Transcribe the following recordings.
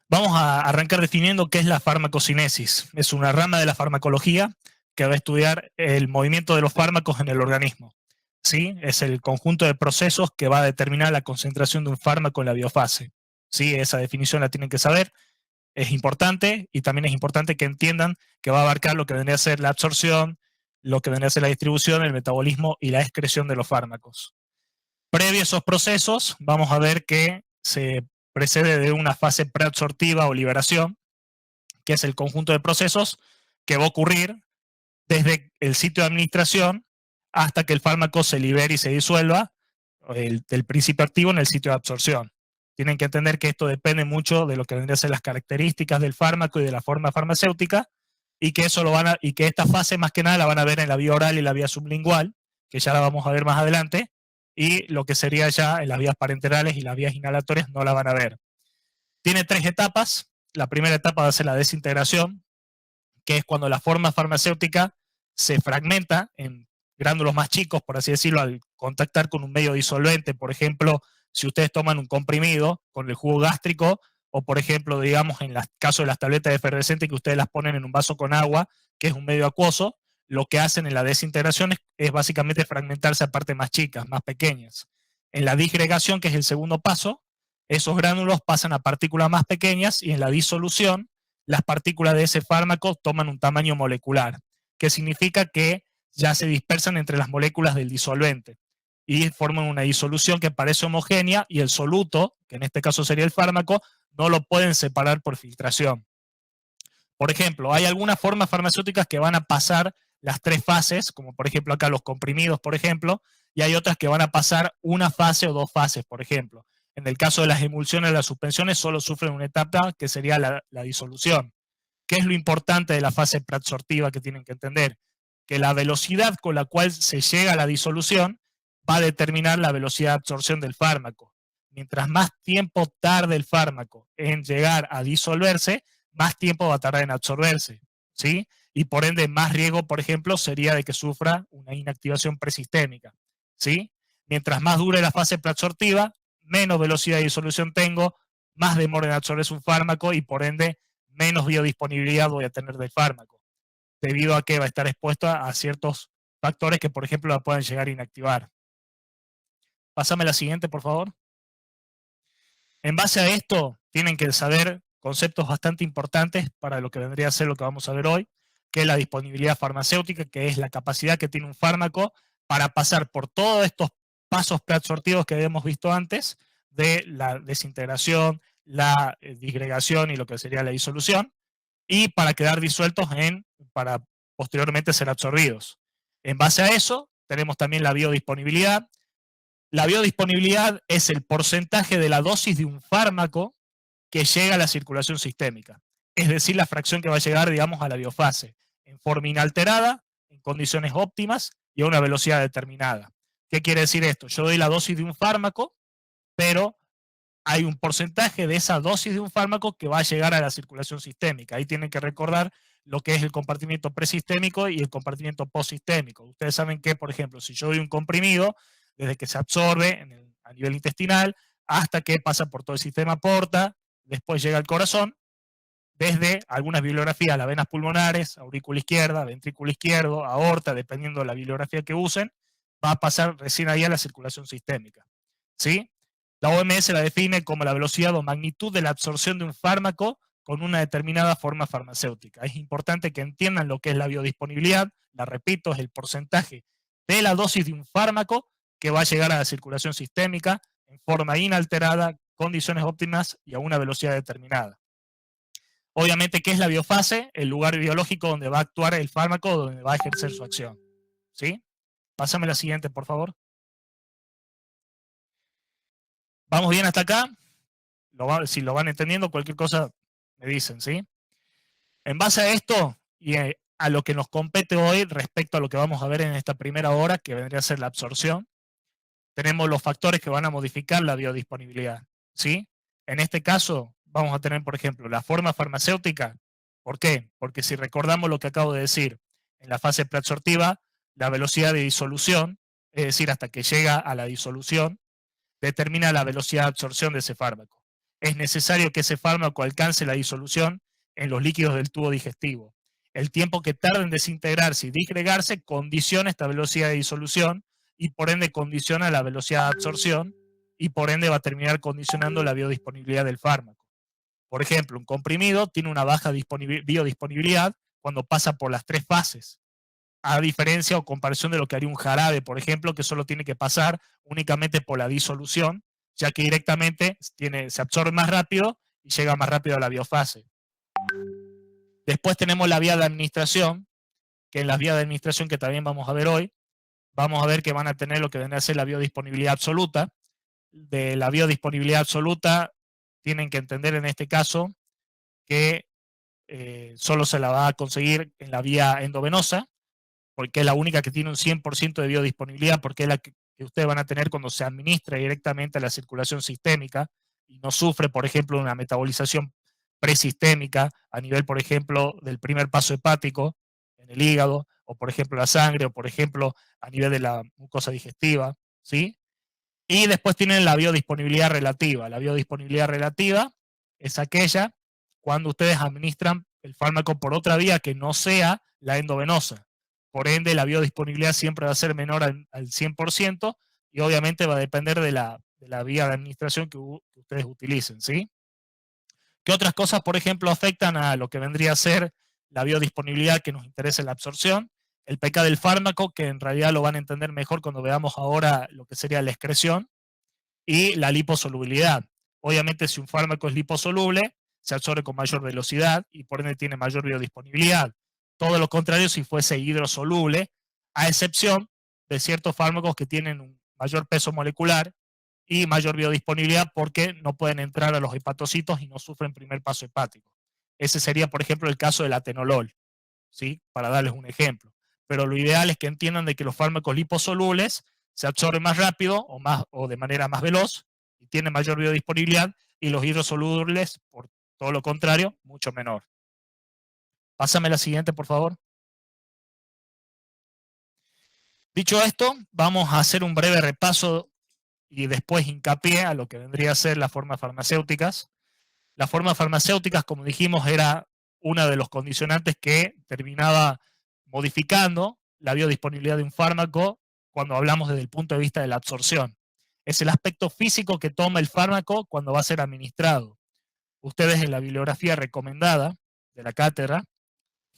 Vamos a arrancar definiendo qué es la farmacocinesis. Es una rama de la farmacología que va a estudiar el movimiento de los fármacos en el organismo. ¿Sí? Es el conjunto de procesos que va a determinar la concentración de un fármaco en la biofase. ¿Sí? Esa definición la tienen que saber. Es importante y también es importante que entiendan que va a abarcar lo que vendría a ser la absorción, lo que vendría a ser la distribución, el metabolismo y la excreción de los fármacos. Previo a esos procesos, vamos a ver que se precede de una fase preabsortiva o liberación, que es el conjunto de procesos que va a ocurrir desde el sitio de administración hasta que el fármaco se libere y se disuelva del principio activo en el sitio de absorción. Tienen que entender que esto depende mucho de lo que vendrían a ser las características del fármaco y de la forma farmacéutica, y que y que esta fase más que nada la van a ver en la vía oral y la vía sublingual, que ya la vamos a ver más adelante, y lo que sería ya en las vías parenterales y las vías inhalatorias no la van a ver. Tiene 3 etapas. La primera etapa va a ser la desintegración, que es cuando la forma farmacéutica se fragmenta en gránulos más chicos, por así decirlo, al contactar con un medio disolvente. Por ejemplo, si ustedes toman un comprimido con el jugo gástrico, o por ejemplo, digamos, en el caso de las tabletas de efervescente que ustedes las ponen en un vaso con agua, que es un medio acuoso, lo que hacen en la desintegración es básicamente fragmentarse a partes más chicas, más pequeñas. En la disgregación, que es el segundo paso, esos gránulos pasan a partículas más pequeñas, y en la disolución, las partículas de ese fármaco toman un tamaño molecular, que significa que ya se dispersan entre las moléculas del disolvente y forman una disolución que parece homogénea, y el soluto, que en este caso sería el fármaco, no lo pueden separar por filtración. Por ejemplo, hay algunas formas farmacéuticas que van a pasar las 3 fases, como por ejemplo acá los comprimidos, por ejemplo, y hay otras que van a pasar una fase o 2 fases, por ejemplo. En el caso de las emulsiones, las suspensiones solo sufren una etapa que sería la disolución. ¿Qué es lo importante de la fase preabsortiva que tienen que entender? Que la velocidad con la cual se llega a la disolución va a determinar la velocidad de absorción del fármaco. Mientras más tiempo tarde el fármaco en llegar a disolverse, más tiempo va a tardar en absorberse, ¿sí? Y por ende, más riesgo, por ejemplo, sería de que sufra una inactivación presistémica, ¿sí? Mientras más dure la fase preabsortiva, menos velocidad de disolución tengo, más demora en absorberse un fármaco, y por ende, menos biodisponibilidad voy a tener del fármaco, debido a que va a estar expuesto a ciertos factores que, por ejemplo, la puedan llegar a inactivar. Pásame la siguiente, por favor. En base a esto, tienen que saber conceptos bastante importantes para lo que vendría a ser lo que vamos a ver hoy, que es la disponibilidad farmacéutica, que es la capacidad que tiene un fármaco para pasar por todos estos pasos preabsortivos que habíamos visto antes, de la desintegración, la disgregación y lo que sería la disolución, y para quedar disueltos para posteriormente ser absorbidos. En base a eso, tenemos también la biodisponibilidad. La biodisponibilidad es el porcentaje de la dosis de un fármaco que llega a la circulación sistémica. Es decir, la fracción que va a llegar, digamos, a la biofase, en forma inalterada, en condiciones óptimas y a una velocidad determinada. ¿Qué quiere decir esto? Yo doy la dosis de un fármaco, pero hay un porcentaje de esa dosis de un fármaco que va a llegar a la circulación sistémica. Ahí tienen que recordar lo que es el compartimiento presistémico y el compartimiento postsistémico. Ustedes saben que, por ejemplo, si yo doy un comprimido, desde que se absorbe a nivel intestinal hasta que pasa por todo el sistema porta, después llega al corazón, desde algunas bibliografías, las venas pulmonares, aurícula izquierda, ventrículo izquierdo, aorta, dependiendo de la bibliografía que usen, va a pasar recién ahí a la circulación sistémica, ¿sí? La OMS la define como la velocidad o magnitud de la absorción de un fármaco con una determinada forma farmacéutica. Es importante que entiendan lo que es la biodisponibilidad. La repito, es el porcentaje de la dosis de un fármaco que va a llegar a la circulación sistémica en forma inalterada, condiciones óptimas y a una velocidad determinada. Obviamente, ¿qué es la biofase? El lugar biológico donde va a actuar el fármaco, donde va a ejercer su acción, ¿sí? Pásame la siguiente, por favor. ¿Vamos bien hasta acá? Si lo van entendiendo, cualquier cosa me dicen, ¿sí? En base a esto y a lo que nos compete hoy respecto a lo que vamos a ver en esta primera hora, que vendría a ser la absorción, tenemos los factores que van a modificar la biodisponibilidad, ¿sí? En este caso, vamos a tener, por ejemplo, la forma farmacéutica. ¿Por qué? Porque si recordamos lo que acabo de decir, en la fase preabsortiva, la velocidad de disolución, es decir, hasta que llega a la disolución, determina la velocidad de absorción de ese fármaco. es necesario que ese fármaco alcance la disolución en los líquidos del tubo digestivo. El tiempo que tarda en desintegrarse y disgregarse condiciona esta velocidad de disolución y por ende condiciona la velocidad de absorción y por ende va a terminar condicionando la biodisponibilidad del fármaco. Por ejemplo, un comprimido tiene una baja biodisponibilidad cuando pasa por las 3 fases, a diferencia o comparación de lo que haría un jarabe, por ejemplo, que solo tiene que pasar únicamente por la disolución, ya que directamente se absorbe más rápido y llega más rápido a la biofase. Después tenemos la vía de administración, que en las vías de administración que también vamos a ver hoy, vamos a ver que van a tener lo que viene a ser la biodisponibilidad absoluta. De la biodisponibilidad absoluta, tienen que entender en este caso que solo se la va a conseguir en la vía endovenosa, porque es la única que tiene un 100% de biodisponibilidad, porque es la que ustedes van a tener cuando se administra directamente a la circulación sistémica y no sufre, por ejemplo, una metabolización presistémica a nivel, por ejemplo, del primer paso hepático en el hígado, o por ejemplo la sangre, o por ejemplo a nivel de la mucosa digestiva, ¿sí? Y después tienen la biodisponibilidad relativa. La biodisponibilidad relativa es aquella cuando ustedes administran el fármaco por otra vía que no sea la endovenosa. Por ende, la biodisponibilidad siempre va a ser menor al 100% y obviamente va a depender de la vía de administración que ustedes utilicen, ¿sí? ¿Qué otras cosas, por ejemplo, afectan a lo que vendría a ser la biodisponibilidad que nos interesa en la absorción? El pK del fármaco, que en realidad lo van a entender mejor cuando veamos ahora lo que sería la excreción, y la liposolubilidad. Obviamente, si un fármaco es liposoluble, se absorbe con mayor velocidad y por ende tiene mayor biodisponibilidad. Todo lo contrario si fuese hidrosoluble, a excepción de ciertos fármacos que tienen un mayor peso molecular y mayor biodisponibilidad porque no pueden entrar a los hepatocitos y no sufren primer paso hepático. Ese sería, por ejemplo, el caso del atenolol, ¿sí? Para darles un ejemplo. Pero lo ideal es que entiendan de que los fármacos liposolubles se absorben más rápido o de manera más veloz y tienen mayor biodisponibilidad, y los hidrosolubles, por todo lo contrario, mucho menor. Pásame la siguiente, por favor. Dicho esto, vamos a hacer un breve repaso y después hincapié a lo que vendría a ser las formas farmacéuticas. Las formas farmacéuticas, como dijimos, era uno de los condicionantes que terminaba modificando la biodisponibilidad de un fármaco cuando hablamos desde el punto de vista de la absorción. Es el aspecto físico que toma el fármaco cuando va a ser administrado. Ustedes en la bibliografía recomendada de la cátedra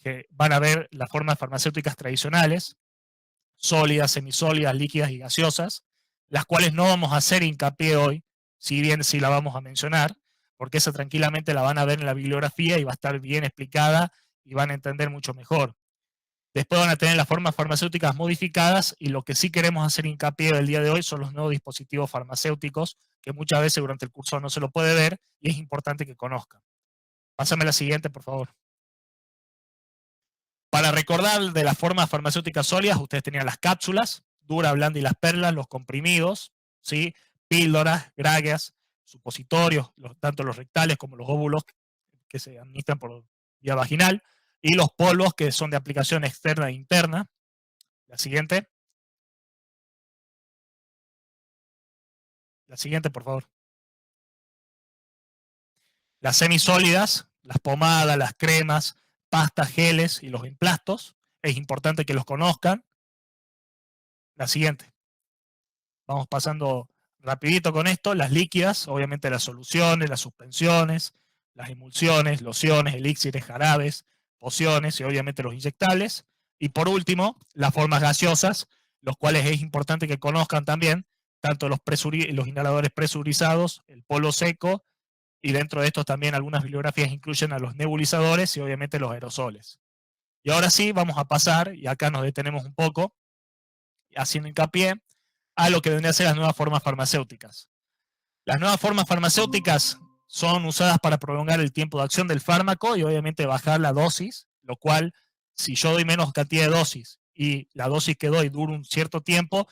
que van a ver las formas farmacéuticas tradicionales, sólidas, semisólidas, líquidas y gaseosas, las cuales no vamos a hacer hincapié hoy, si bien sí la vamos a mencionar, porque esa tranquilamente la van a ver en la bibliografía y va a estar bien explicada y van a entender mucho mejor. Después van a tener las formas farmacéuticas modificadas y lo que sí queremos hacer hincapié del día de hoy son los nuevos dispositivos farmacéuticos, que muchas veces durante el curso no se lo puede ver y es importante que conozcan. Pásame la siguiente, por favor. Para recordar de las formas farmacéuticas sólidas, ustedes tenían las cápsulas, dura, blanda y las perlas, los comprimidos, ¿sí? Píldoras, gragas, supositorios, tanto los rectales como los óvulos que se administran por vía vaginal, y los polvos que son de aplicación externa e interna. La siguiente. La siguiente, por favor. Las semisólidas, las pomadas, las cremas, pastas, geles y los emplastos. Es importante que los conozcan. La siguiente. Vamos pasando rapidito con esto. Las líquidas, obviamente las soluciones, las suspensiones, las emulsiones, lociones, elixires, jarabes, pociones y obviamente los inyectables. Y por último, las formas gaseosas, los cuales es importante que conozcan también, tanto los inhaladores presurizados, el polvo seco, y dentro de estos también algunas bibliografías incluyen a los nebulizadores y obviamente los aerosoles. Y ahora sí, vamos a pasar, y acá nos detenemos un poco, haciendo hincapié a lo que vendría a ser las nuevas formas farmacéuticas. Las nuevas formas farmacéuticas son usadas para prolongar el tiempo de acción del fármaco y obviamente bajar la dosis, lo cual, si yo doy menos cantidad de dosis y la dosis que doy dura un cierto tiempo,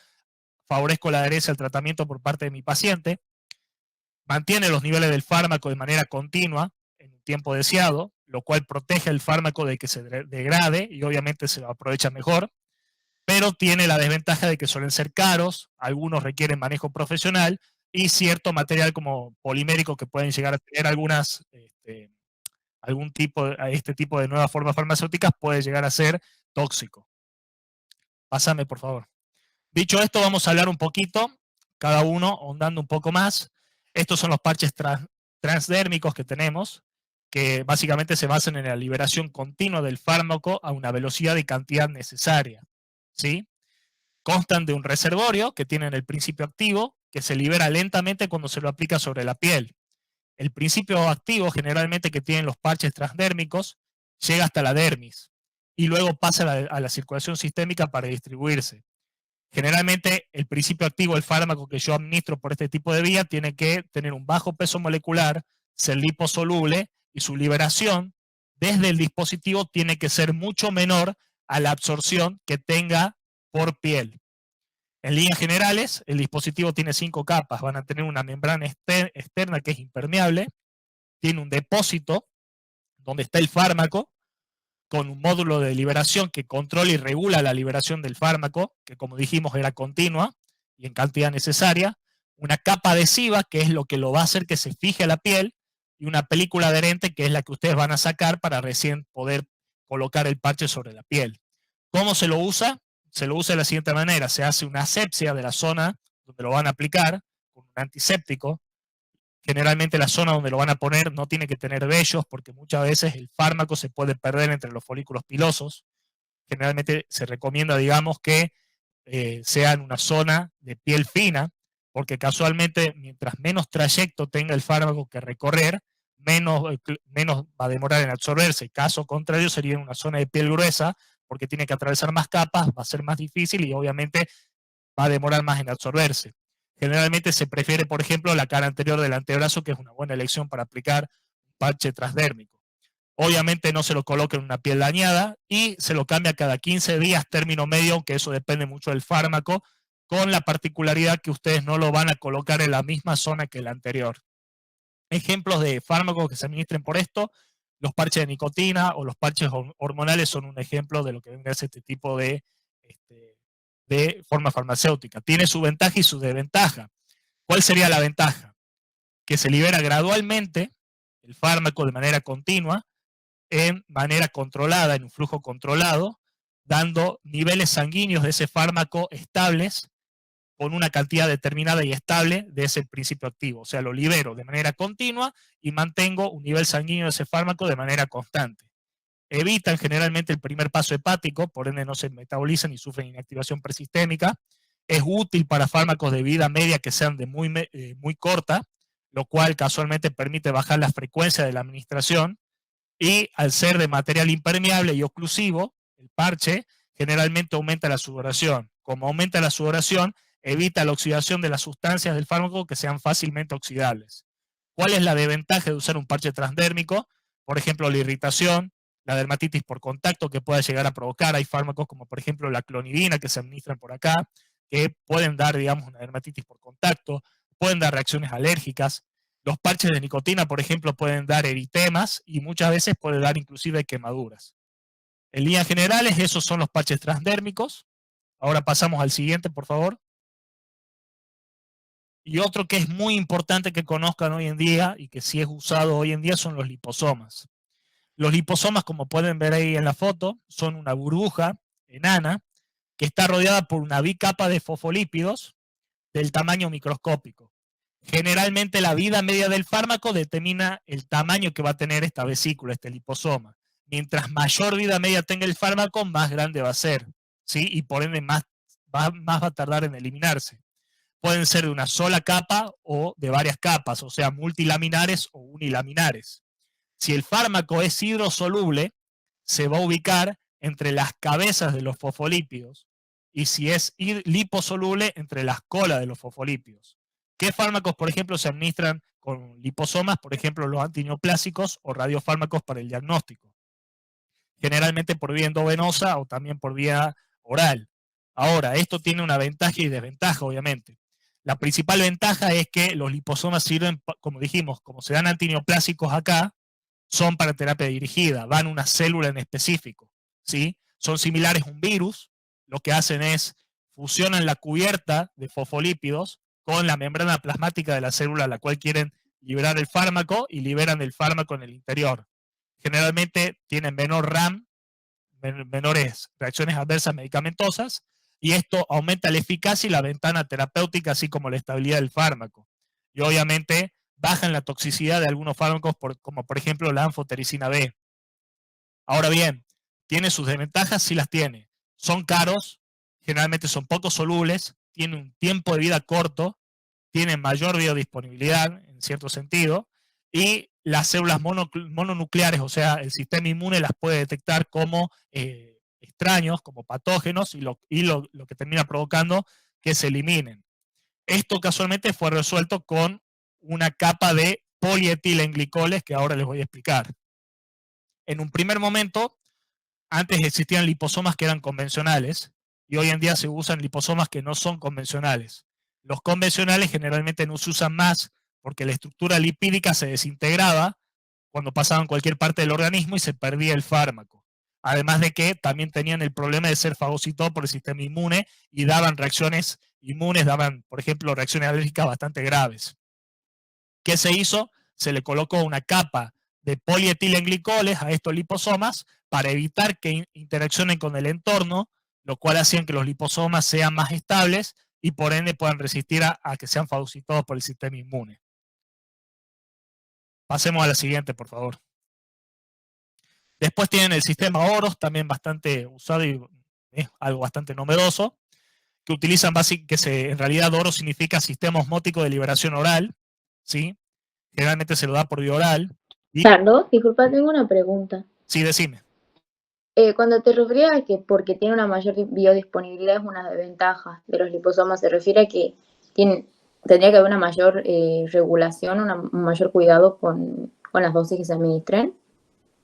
favorezco la adherencia al tratamiento por parte de mi paciente, mantiene los niveles del fármaco de manera continua en un tiempo deseado, lo cual protege el fármaco de que se degrade y obviamente se aprovecha mejor, pero tiene la desventaja de que suelen ser caros, algunos requieren manejo profesional y cierto material como polimérico que pueden llegar a tener este tipo de nuevas formas farmacéuticas puede llegar a ser tóxico. Pásame, por favor. Dicho esto, vamos a hablar un poquito, cada uno ahondando un poco más. Estos son los parches transdérmicos que tenemos, que básicamente se basan en la liberación continua del fármaco a una velocidad y cantidad necesaria. ¿Sí? Constan de un reservorio que tienen el principio activo, que se libera lentamente cuando se lo aplica sobre la piel. El principio activo, generalmente que tienen los parches transdérmicos, llega hasta la dermis y luego pasa a la circulación sistémica para distribuirse. Generalmente, el principio activo del fármaco que yo administro por este tipo de vía tiene que tener un bajo peso molecular, ser liposoluble y su liberación desde el dispositivo tiene que ser mucho menor a la absorción que tenga por piel. En líneas generales, el dispositivo tiene 5 capas. Van a tener una membrana externa que es impermeable, tiene un depósito donde está el fármaco, con un módulo de liberación que controla y regula la liberación del fármaco, que como dijimos era continua y en cantidad necesaria, una capa adhesiva, que es lo que lo va a hacer que se fije a la piel, y una película adherente, que es la que ustedes van a sacar para recién poder colocar el parche sobre la piel. ¿Cómo se lo usa? Se lo usa de la siguiente manera: se hace una asepsia de la zona donde lo van a aplicar con un antiséptico. Generalmente la zona donde lo van a poner no tiene que tener vellos, porque muchas veces el fármaco se puede perder entre los folículos pilosos. Generalmente se recomienda, digamos, que sea en una zona de piel fina, porque casualmente mientras menos trayecto tenga el fármaco que recorrer, menos va a demorar en absorberse. Caso contrario sería en una zona de piel gruesa, porque tiene que atravesar más capas, va a ser más difícil y obviamente va a demorar más en absorberse. Generalmente se prefiere, por ejemplo, la cara anterior del antebrazo, que es una buena elección para aplicar un parche transdérmico. Obviamente no se lo coloca en una piel dañada y se lo cambia cada 15 días, término medio, aunque eso depende mucho del fármaco, con la particularidad que ustedes no lo van a colocar en la misma zona que el anterior. Ejemplos de fármacos que se administren por esto: los parches de nicotina o los parches hormonales son un ejemplo de lo que vendría a ser este tipo de forma farmacéutica. Tiene su ventaja y su desventaja. ¿Cuál sería la ventaja? Que se libera gradualmente el fármaco de manera continua, en manera controlada, en un flujo controlado, dando niveles sanguíneos de ese fármaco estables con una cantidad determinada y estable de ese principio activo. O sea, lo libero de manera continua y mantengo un nivel sanguíneo de ese fármaco de manera constante. Evitan generalmente el primer paso hepático, por ende no se metabolizan y sufren inactivación presistémica. Es útil para fármacos de vida media que sean de muy corta, lo cual casualmente permite bajar la frecuencia de la administración. Y al ser de material impermeable y oclusivo, el parche generalmente aumenta la sudoración. Como aumenta la sudoración, evita la oxidación de las sustancias del fármaco que sean fácilmente oxidables. ¿Cuál es la desventaja de usar un parche transdérmico? Por ejemplo, la irritación, la dermatitis por contacto que pueda llegar a provocar. Hay fármacos como por ejemplo la clonidina que se administran por acá, que pueden dar, digamos, una dermatitis por contacto, pueden dar reacciones alérgicas. Los parches de nicotina, por ejemplo, pueden dar eritemas y muchas veces puede dar inclusive quemaduras. En líneas generales, esos son los parches transdérmicos. Ahora pasamos al siguiente, por favor. Y otro que es muy importante que conozcan hoy en día y que sí es usado hoy en día son los liposomas. Los liposomas, como pueden ver ahí en la foto, son una burbuja enana que está rodeada por una bicapa de fosfolípidos del tamaño microscópico. Generalmente la vida media del fármaco determina el tamaño que va a tener esta vesícula, este liposoma. Mientras mayor vida media tenga el fármaco, más grande va a ser, ¿sí? Y por ende más va a tardar en eliminarse. Pueden ser de una sola capa o de varias capas, o sea, multilaminares o unilaminares. Si el fármaco es hidrosoluble, se va a ubicar entre las cabezas de los fosfolípidos, y si es liposoluble, entre las colas de los fosfolípidos. ¿Qué fármacos, por ejemplo, se administran con liposomas? Por ejemplo, los antineoplásicos o radiofármacos para el diagnóstico. Generalmente por vía endovenosa o también por vía oral. Ahora, esto tiene una ventaja y desventaja, obviamente. La principal ventaja es que los liposomas sirven, como dijimos, como se dan antineoplásicos acá, son para terapia dirigida, van a una célula en específico, ¿sí? Son similares a un virus, lo que hacen es fusionan la cubierta de fosfolípidos con la membrana plasmática de la célula a la cual quieren liberar el fármaco y liberan el fármaco en el interior. Generalmente tienen menor RAM, menores reacciones adversas medicamentosas, y esto aumenta la eficacia y la ventana terapéutica, así como la estabilidad del fármaco. Y obviamente bajan la toxicidad de algunos fármacos, como por ejemplo la anfotericina B. Ahora bien, ¿tiene sus desventajas? Sí las tiene. Son caros, generalmente son poco solubles, tienen un tiempo de vida corto, tienen mayor biodisponibilidad en cierto sentido, y las células mononucleares, o sea, el sistema inmune las puede detectar como extraños, como patógenos, y lo que termina provocando que se eliminen. Esto casualmente fue resuelto con una capa de polietilenglicoles que ahora les voy a explicar. En un primer momento, antes existían liposomas que eran convencionales y hoy en día se usan liposomas que no son convencionales. Los convencionales generalmente no se usan más porque la estructura lipídica se desintegraba cuando pasaban cualquier parte del organismo y se perdía el fármaco. Además de que también tenían el problema de ser fagocitados por el sistema inmune y daban reacciones inmunes, daban, por ejemplo, reacciones alérgicas bastante graves. ¿Qué se hizo? Se le colocó una capa de polietilenglicoles a estos liposomas para evitar que interaccionen con el entorno, lo cual hacía que los liposomas sean más estables y por ende puedan resistir a que sean fagocitados por el sistema inmune. Pasemos a la siguiente, por favor. Después tienen el sistema OROS, también bastante usado y es algo bastante novedoso, que utilizan en realidad OROS significa sistema osmótico de liberación oral, ¿sí? Generalmente se lo da por vía oral. Carlos, disculpa, tengo una pregunta. Sí, decime. Cuando te refieres a que porque tiene una mayor biodisponibilidad es una desventaja de los liposomas, ¿se refiere a que tendría que haber una mayor regulación, un mayor cuidado con las dosis que se administren?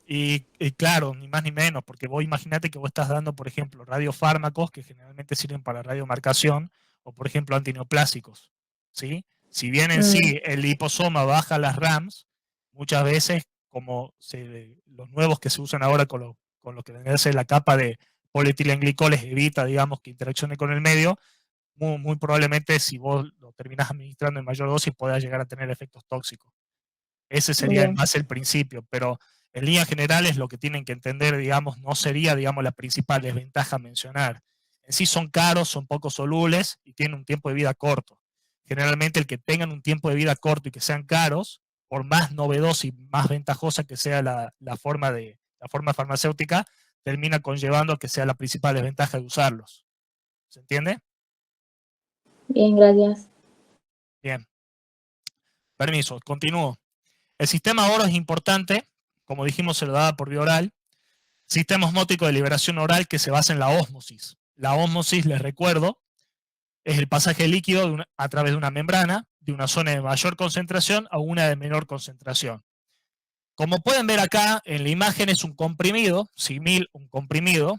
Y claro, ni más ni menos, porque vos imaginate que vos estás dando, por ejemplo, radiofármacos que generalmente sirven para radiomarcación, o por ejemplo antineoplásicos, ¿sí? Si bien en sí el liposoma baja las RAMs, muchas veces, como los nuevos que se usan ahora con lo que vendría a ser la capa de polietilenglicoles evita, digamos, que interaccione con el medio, muy probablemente si vos lo terminás administrando en mayor dosis puedas llegar a tener efectos tóxicos. Ese sería Bien. más el principio, pero en líneas generales lo que tienen que entender, digamos, no sería, digamos, la principal desventaja a mencionar. En sí son caros, son poco solubles y tienen un tiempo de vida corto. Generalmente el que tengan un tiempo de vida corto y que sean caros, por más novedosa y más ventajosa que sea la forma farmacéutica, termina conllevando a que sea la principal desventaja de usarlos. ¿Se entiende? Bien, gracias. Bien. Permiso, continúo. El sistema ORO es importante, como dijimos, se lo daba por vía oral. Sistema osmótico de liberación oral que se basa en la ósmosis. La ósmosis, les recuerdo, es el pasaje líquido a través de una membrana, de una zona de mayor concentración a una de menor concentración. Como pueden ver acá, en la imagen es un comprimido, simil un comprimido,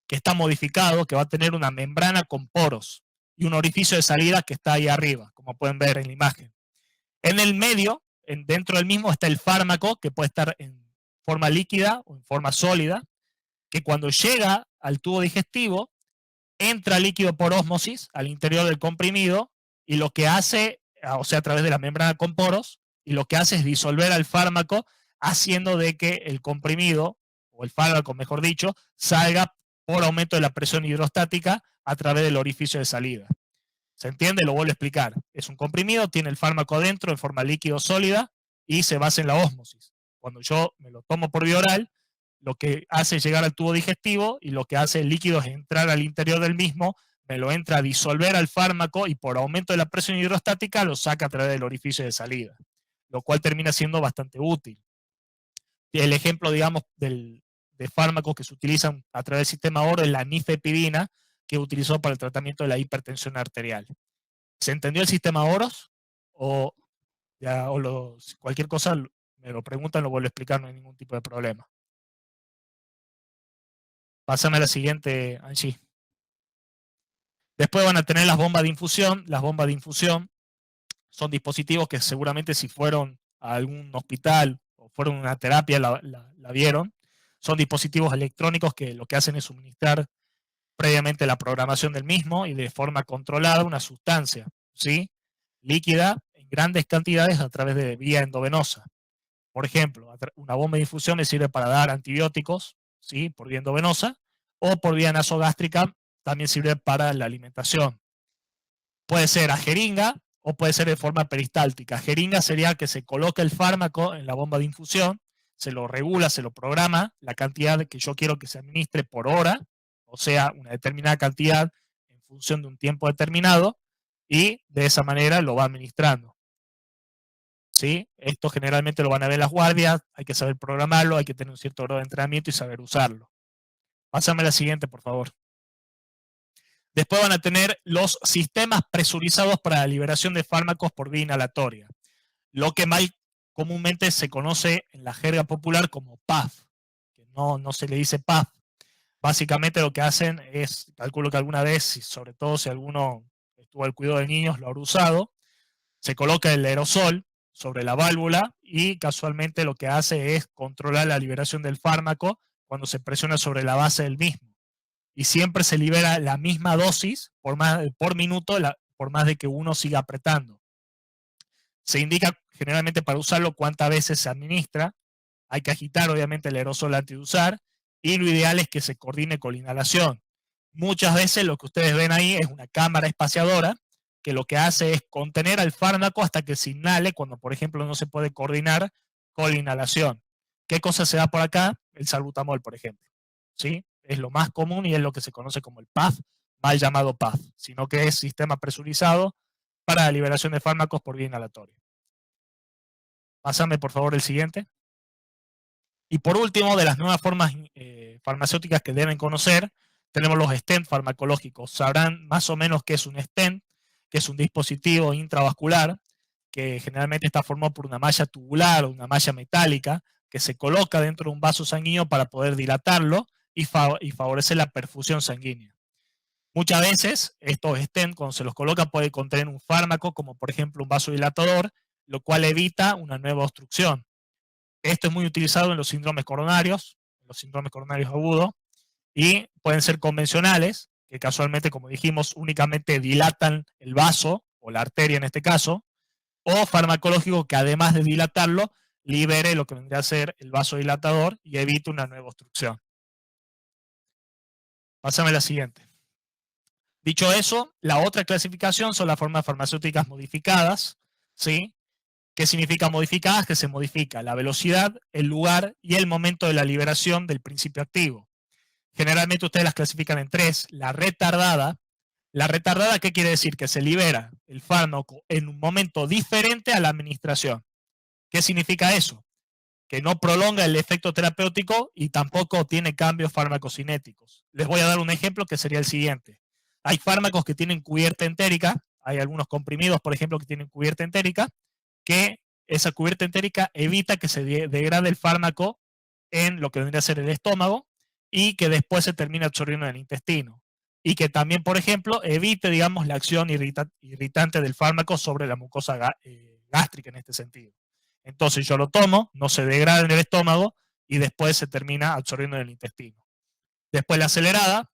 que está modificado, que va a tener una membrana con poros y un orificio de salida que está ahí arriba, como pueden ver en la imagen. En el medio, dentro del mismo, está el fármaco, que puede estar en forma líquida o en forma sólida, que cuando llega al tubo digestivo, entra líquido por ósmosis al interior del comprimido y lo que hace, o sea, a través de la membrana con poros, y lo que hace es disolver al fármaco, haciendo de que el comprimido, o el fármaco mejor dicho, salga por aumento de la presión hidrostática a través del orificio de salida. ¿Se entiende? Lo vuelvo a explicar. Es un comprimido, tiene el fármaco adentro en forma líquido sólida y se basa en la ósmosis. Cuando yo me lo tomo por vía oral, lo que hace es llegar al tubo digestivo y lo que hace el líquido es entrar al interior del mismo, me lo entra a disolver al fármaco y por aumento de la presión hidrostática lo saca a través del orificio de salida, lo cual termina siendo bastante útil. El ejemplo, digamos, de fármacos que se utilizan a través del sistema ORO es la nifepidina, que utilizó para el tratamiento de la hipertensión arterial. ¿Se entendió el sistema OROS? O, cualquier cosa me lo preguntan, lo vuelvo a explicar, no hay ningún tipo de problema. Pásame a la siguiente, Angie. Después van a tener las bombas de infusión. Las bombas de infusión son dispositivos que seguramente si fueron a algún hospital o fueron a una terapia la vieron. Son dispositivos electrónicos que lo que hacen es suministrar previamente la programación del mismo y de forma controlada una sustancia, ¿sí? líquida en grandes cantidades a través de vía endovenosa. Por ejemplo, una bomba de infusión me sirve para dar antibióticos, ¿sí? Por vía endovenosa, o por vía nasogástrica también sirve para la alimentación. Puede ser a jeringa o puede ser de forma peristáltica. Jeringa sería que se coloca el fármaco en la bomba de infusión, se lo regula, se lo programa, la cantidad que yo quiero que se administre por hora, o sea, una determinada cantidad en función de un tiempo determinado, y de esa manera lo va administrando. ¿Sí? Esto generalmente lo van a ver las guardias, hay que saber programarlo, hay que tener un cierto grado de entrenamiento y saber usarlo. Pásame la siguiente, por favor. Después van a tener los sistemas presurizados para la liberación de fármacos por vía inhalatoria, lo que más comúnmente se conoce en la jerga popular como PAF, que no se le dice PAF. Básicamente lo que hacen es, calculo que alguna vez, sobre todo si alguno estuvo al cuidado de niños, lo habrá usado, se coloca el aerosol sobre la válvula y casualmente lo que hace es controlar la liberación del fármaco cuando se presiona sobre la base del mismo. Y siempre se libera la misma dosis por minuto, por más de que uno siga apretando. Se indica generalmente para usarlo cuántas veces se administra. Hay que agitar obviamente el aerosol antes de usar y lo ideal es que se coordine con la inhalación. Muchas veces lo que ustedes ven ahí es una cámara espaciadora que lo que hace es contener al fármaco hasta que se inhale cuando, por ejemplo, no se puede coordinar con la inhalación. ¿Qué cosa se da por acá? El salbutamol, por ejemplo. ¿Sí? Es lo más común y es lo que se conoce como el PAF, mal llamado PAF, sino que es sistema presurizado para la liberación de fármacos por vía inhalatoria. Pásame, por favor, el siguiente. Y por último, de las nuevas formas farmacéuticas que deben conocer, tenemos los stent farmacológicos. Sabrán más o menos qué es un stent, que es un dispositivo intravascular, que generalmente está formado por una malla tubular o una malla metálica, que se coloca dentro de un vaso sanguíneo para poder dilatarlo y favorecer la perfusión sanguínea. Muchas veces estos stent, cuando se los coloca, puede contener un fármaco, como por ejemplo un vasodilatador, lo cual evita una nueva obstrucción. Esto es muy utilizado en los síndromes coronarios agudos, y pueden ser convencionales, que casualmente, como dijimos, únicamente dilatan el vaso, o la arteria en este caso, o farmacológico que además de dilatarlo, libere lo que vendría a ser el vasodilatador y evite una nueva obstrucción. Pásame la siguiente. Dicho eso, la otra clasificación son las formas farmacéuticas modificadas, ¿sí? ¿Qué significa modificadas? Que se modifica la velocidad, el lugar y el momento de la liberación del principio activo. Generalmente ustedes las clasifican en tres. La retardada, ¿qué quiere decir? Que se libera el fármaco en un momento diferente a la administración. ¿Qué significa eso? Que no prolonga el efecto terapéutico y tampoco tiene cambios farmacocinéticos. Les voy a dar un ejemplo que sería el siguiente. Hay fármacos que tienen cubierta entérica, hay algunos comprimidos, por ejemplo, que tienen cubierta entérica, que esa cubierta entérica evita que se degrade el fármaco en lo que vendría a ser el estómago y que después se termine absorbiendo en el intestino. Y que también, por ejemplo, evite, digamos, la acción irritante del fármaco sobre la mucosa gástrica en este sentido. Entonces yo lo tomo, no se degrada en el estómago y después se termina absorbiendo en el intestino. Después la acelerada,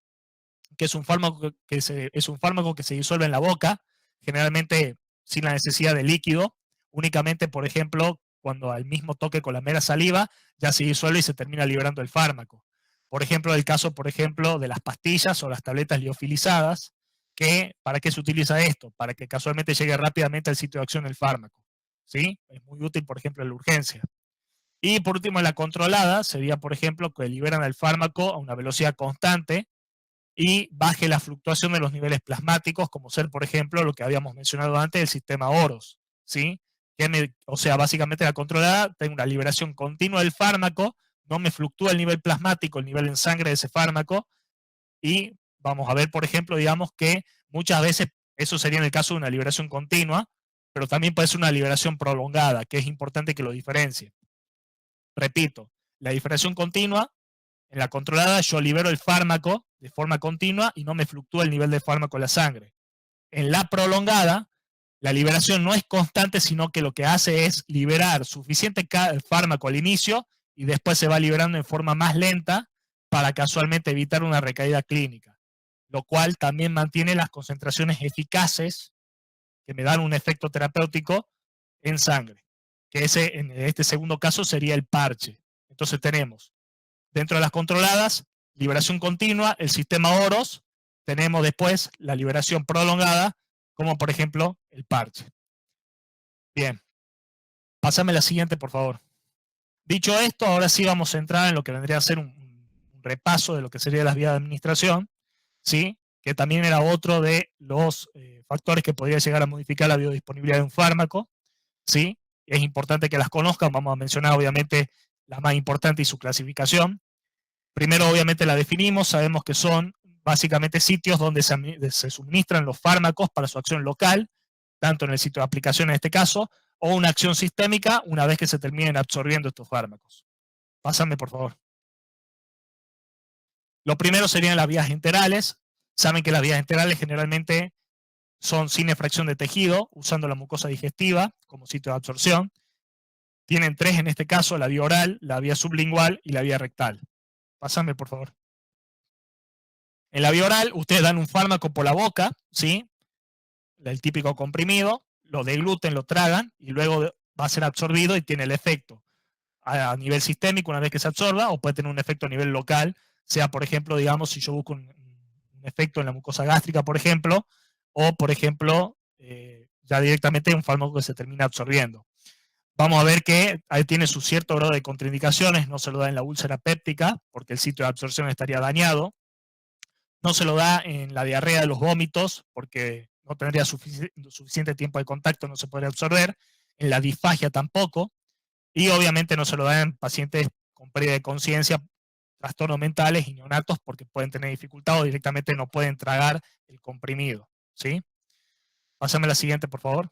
que es un fármaco que se disuelve en la boca, generalmente sin la necesidad de líquido, únicamente, por ejemplo, cuando al mismo toque con la mera saliva, ya se disuelve y se termina liberando el fármaco. Por ejemplo, el caso, por ejemplo, de las pastillas o las tabletas liofilizadas, que ¿para qué se utiliza esto? Para que casualmente llegue rápidamente al sitio de acción del fármaco. ¿Sí? Es muy útil, por ejemplo, en la urgencia. Y por último, la controlada sería, por ejemplo, que liberan el fármaco a una velocidad constante y baje la fluctuación de los niveles plasmáticos, como ser, por ejemplo, lo que habíamos mencionado antes, el sistema OROS, ¿sí? O sea, básicamente la controlada tiene una liberación continua del fármaco, no me fluctúa el nivel plasmático, el nivel en sangre de ese fármaco, y vamos a ver, por ejemplo, digamos que muchas veces eso sería en el caso de una liberación continua, pero también puede ser una liberación prolongada, que es importante que lo diferencie. Repito, la liberación continua, en la controlada yo libero el fármaco de forma continua y no me fluctúa el nivel de fármaco en la sangre. En la prolongada, la liberación no es constante, sino que lo que hace es liberar suficiente fármaco al inicio y después se va liberando en forma más lenta para casualmente evitar una recaída clínica, lo cual también mantiene las concentraciones eficaces que me dan un efecto terapéutico en sangre, que ese en este segundo caso sería el parche. Entonces tenemos dentro de las controladas liberación continua, el sistema OROS, tenemos después la liberación prolongada, como por ejemplo el parche. Bien, pásame la siguiente, por favor. Dicho esto, ahora sí vamos a entrar en lo que vendría a ser un repaso de lo que serían las vías de administración, ¿sí? Que también era otro de los factores que podría llegar a modificar la biodisponibilidad de un fármaco, ¿sí? Es importante que las conozcan, vamos a mencionar obviamente la más importante y su clasificación. Primero obviamente la definimos, sabemos que son básicamente sitios donde se suministran los fármacos para su acción local, tanto en el sitio de aplicación en este caso, o una acción sistémica una vez que se terminen absorbiendo estos fármacos. Pásame, por favor. Lo primero serían las vías enterales. Saben que las vías enterales generalmente son sin efracción de tejido, usando la mucosa digestiva como sitio de absorción. Tienen tres en este caso, la vía oral, la vía sublingual y la vía rectal. Pásame, por favor. En la vía oral, ustedes dan un fármaco por la boca, ¿sí? El típico comprimido, lo degluten, lo tragan y luego va a ser absorbido y tiene el efecto a nivel sistémico una vez que se absorba, o puede tener un efecto a nivel local, sea por ejemplo, digamos, si yo busco un efecto en la mucosa gástrica, por ejemplo, o por ejemplo, ya directamente un fármaco que se termina absorbiendo. Vamos a ver que ahí tiene su cierto grado de contraindicaciones, no se lo da en la úlcera péptica, porque el sitio de absorción estaría dañado, no se lo da en la diarrea de los vómitos, porque no tendría suficiente tiempo de contacto, no se podría absorber, en la disfagia tampoco, y obviamente no se lo da en pacientes con pérdida de conciencia, trastornos mentales y neonatos, porque pueden tener dificultad o directamente no pueden tragar el comprimido, ¿sí? Pásame la siguiente, por favor.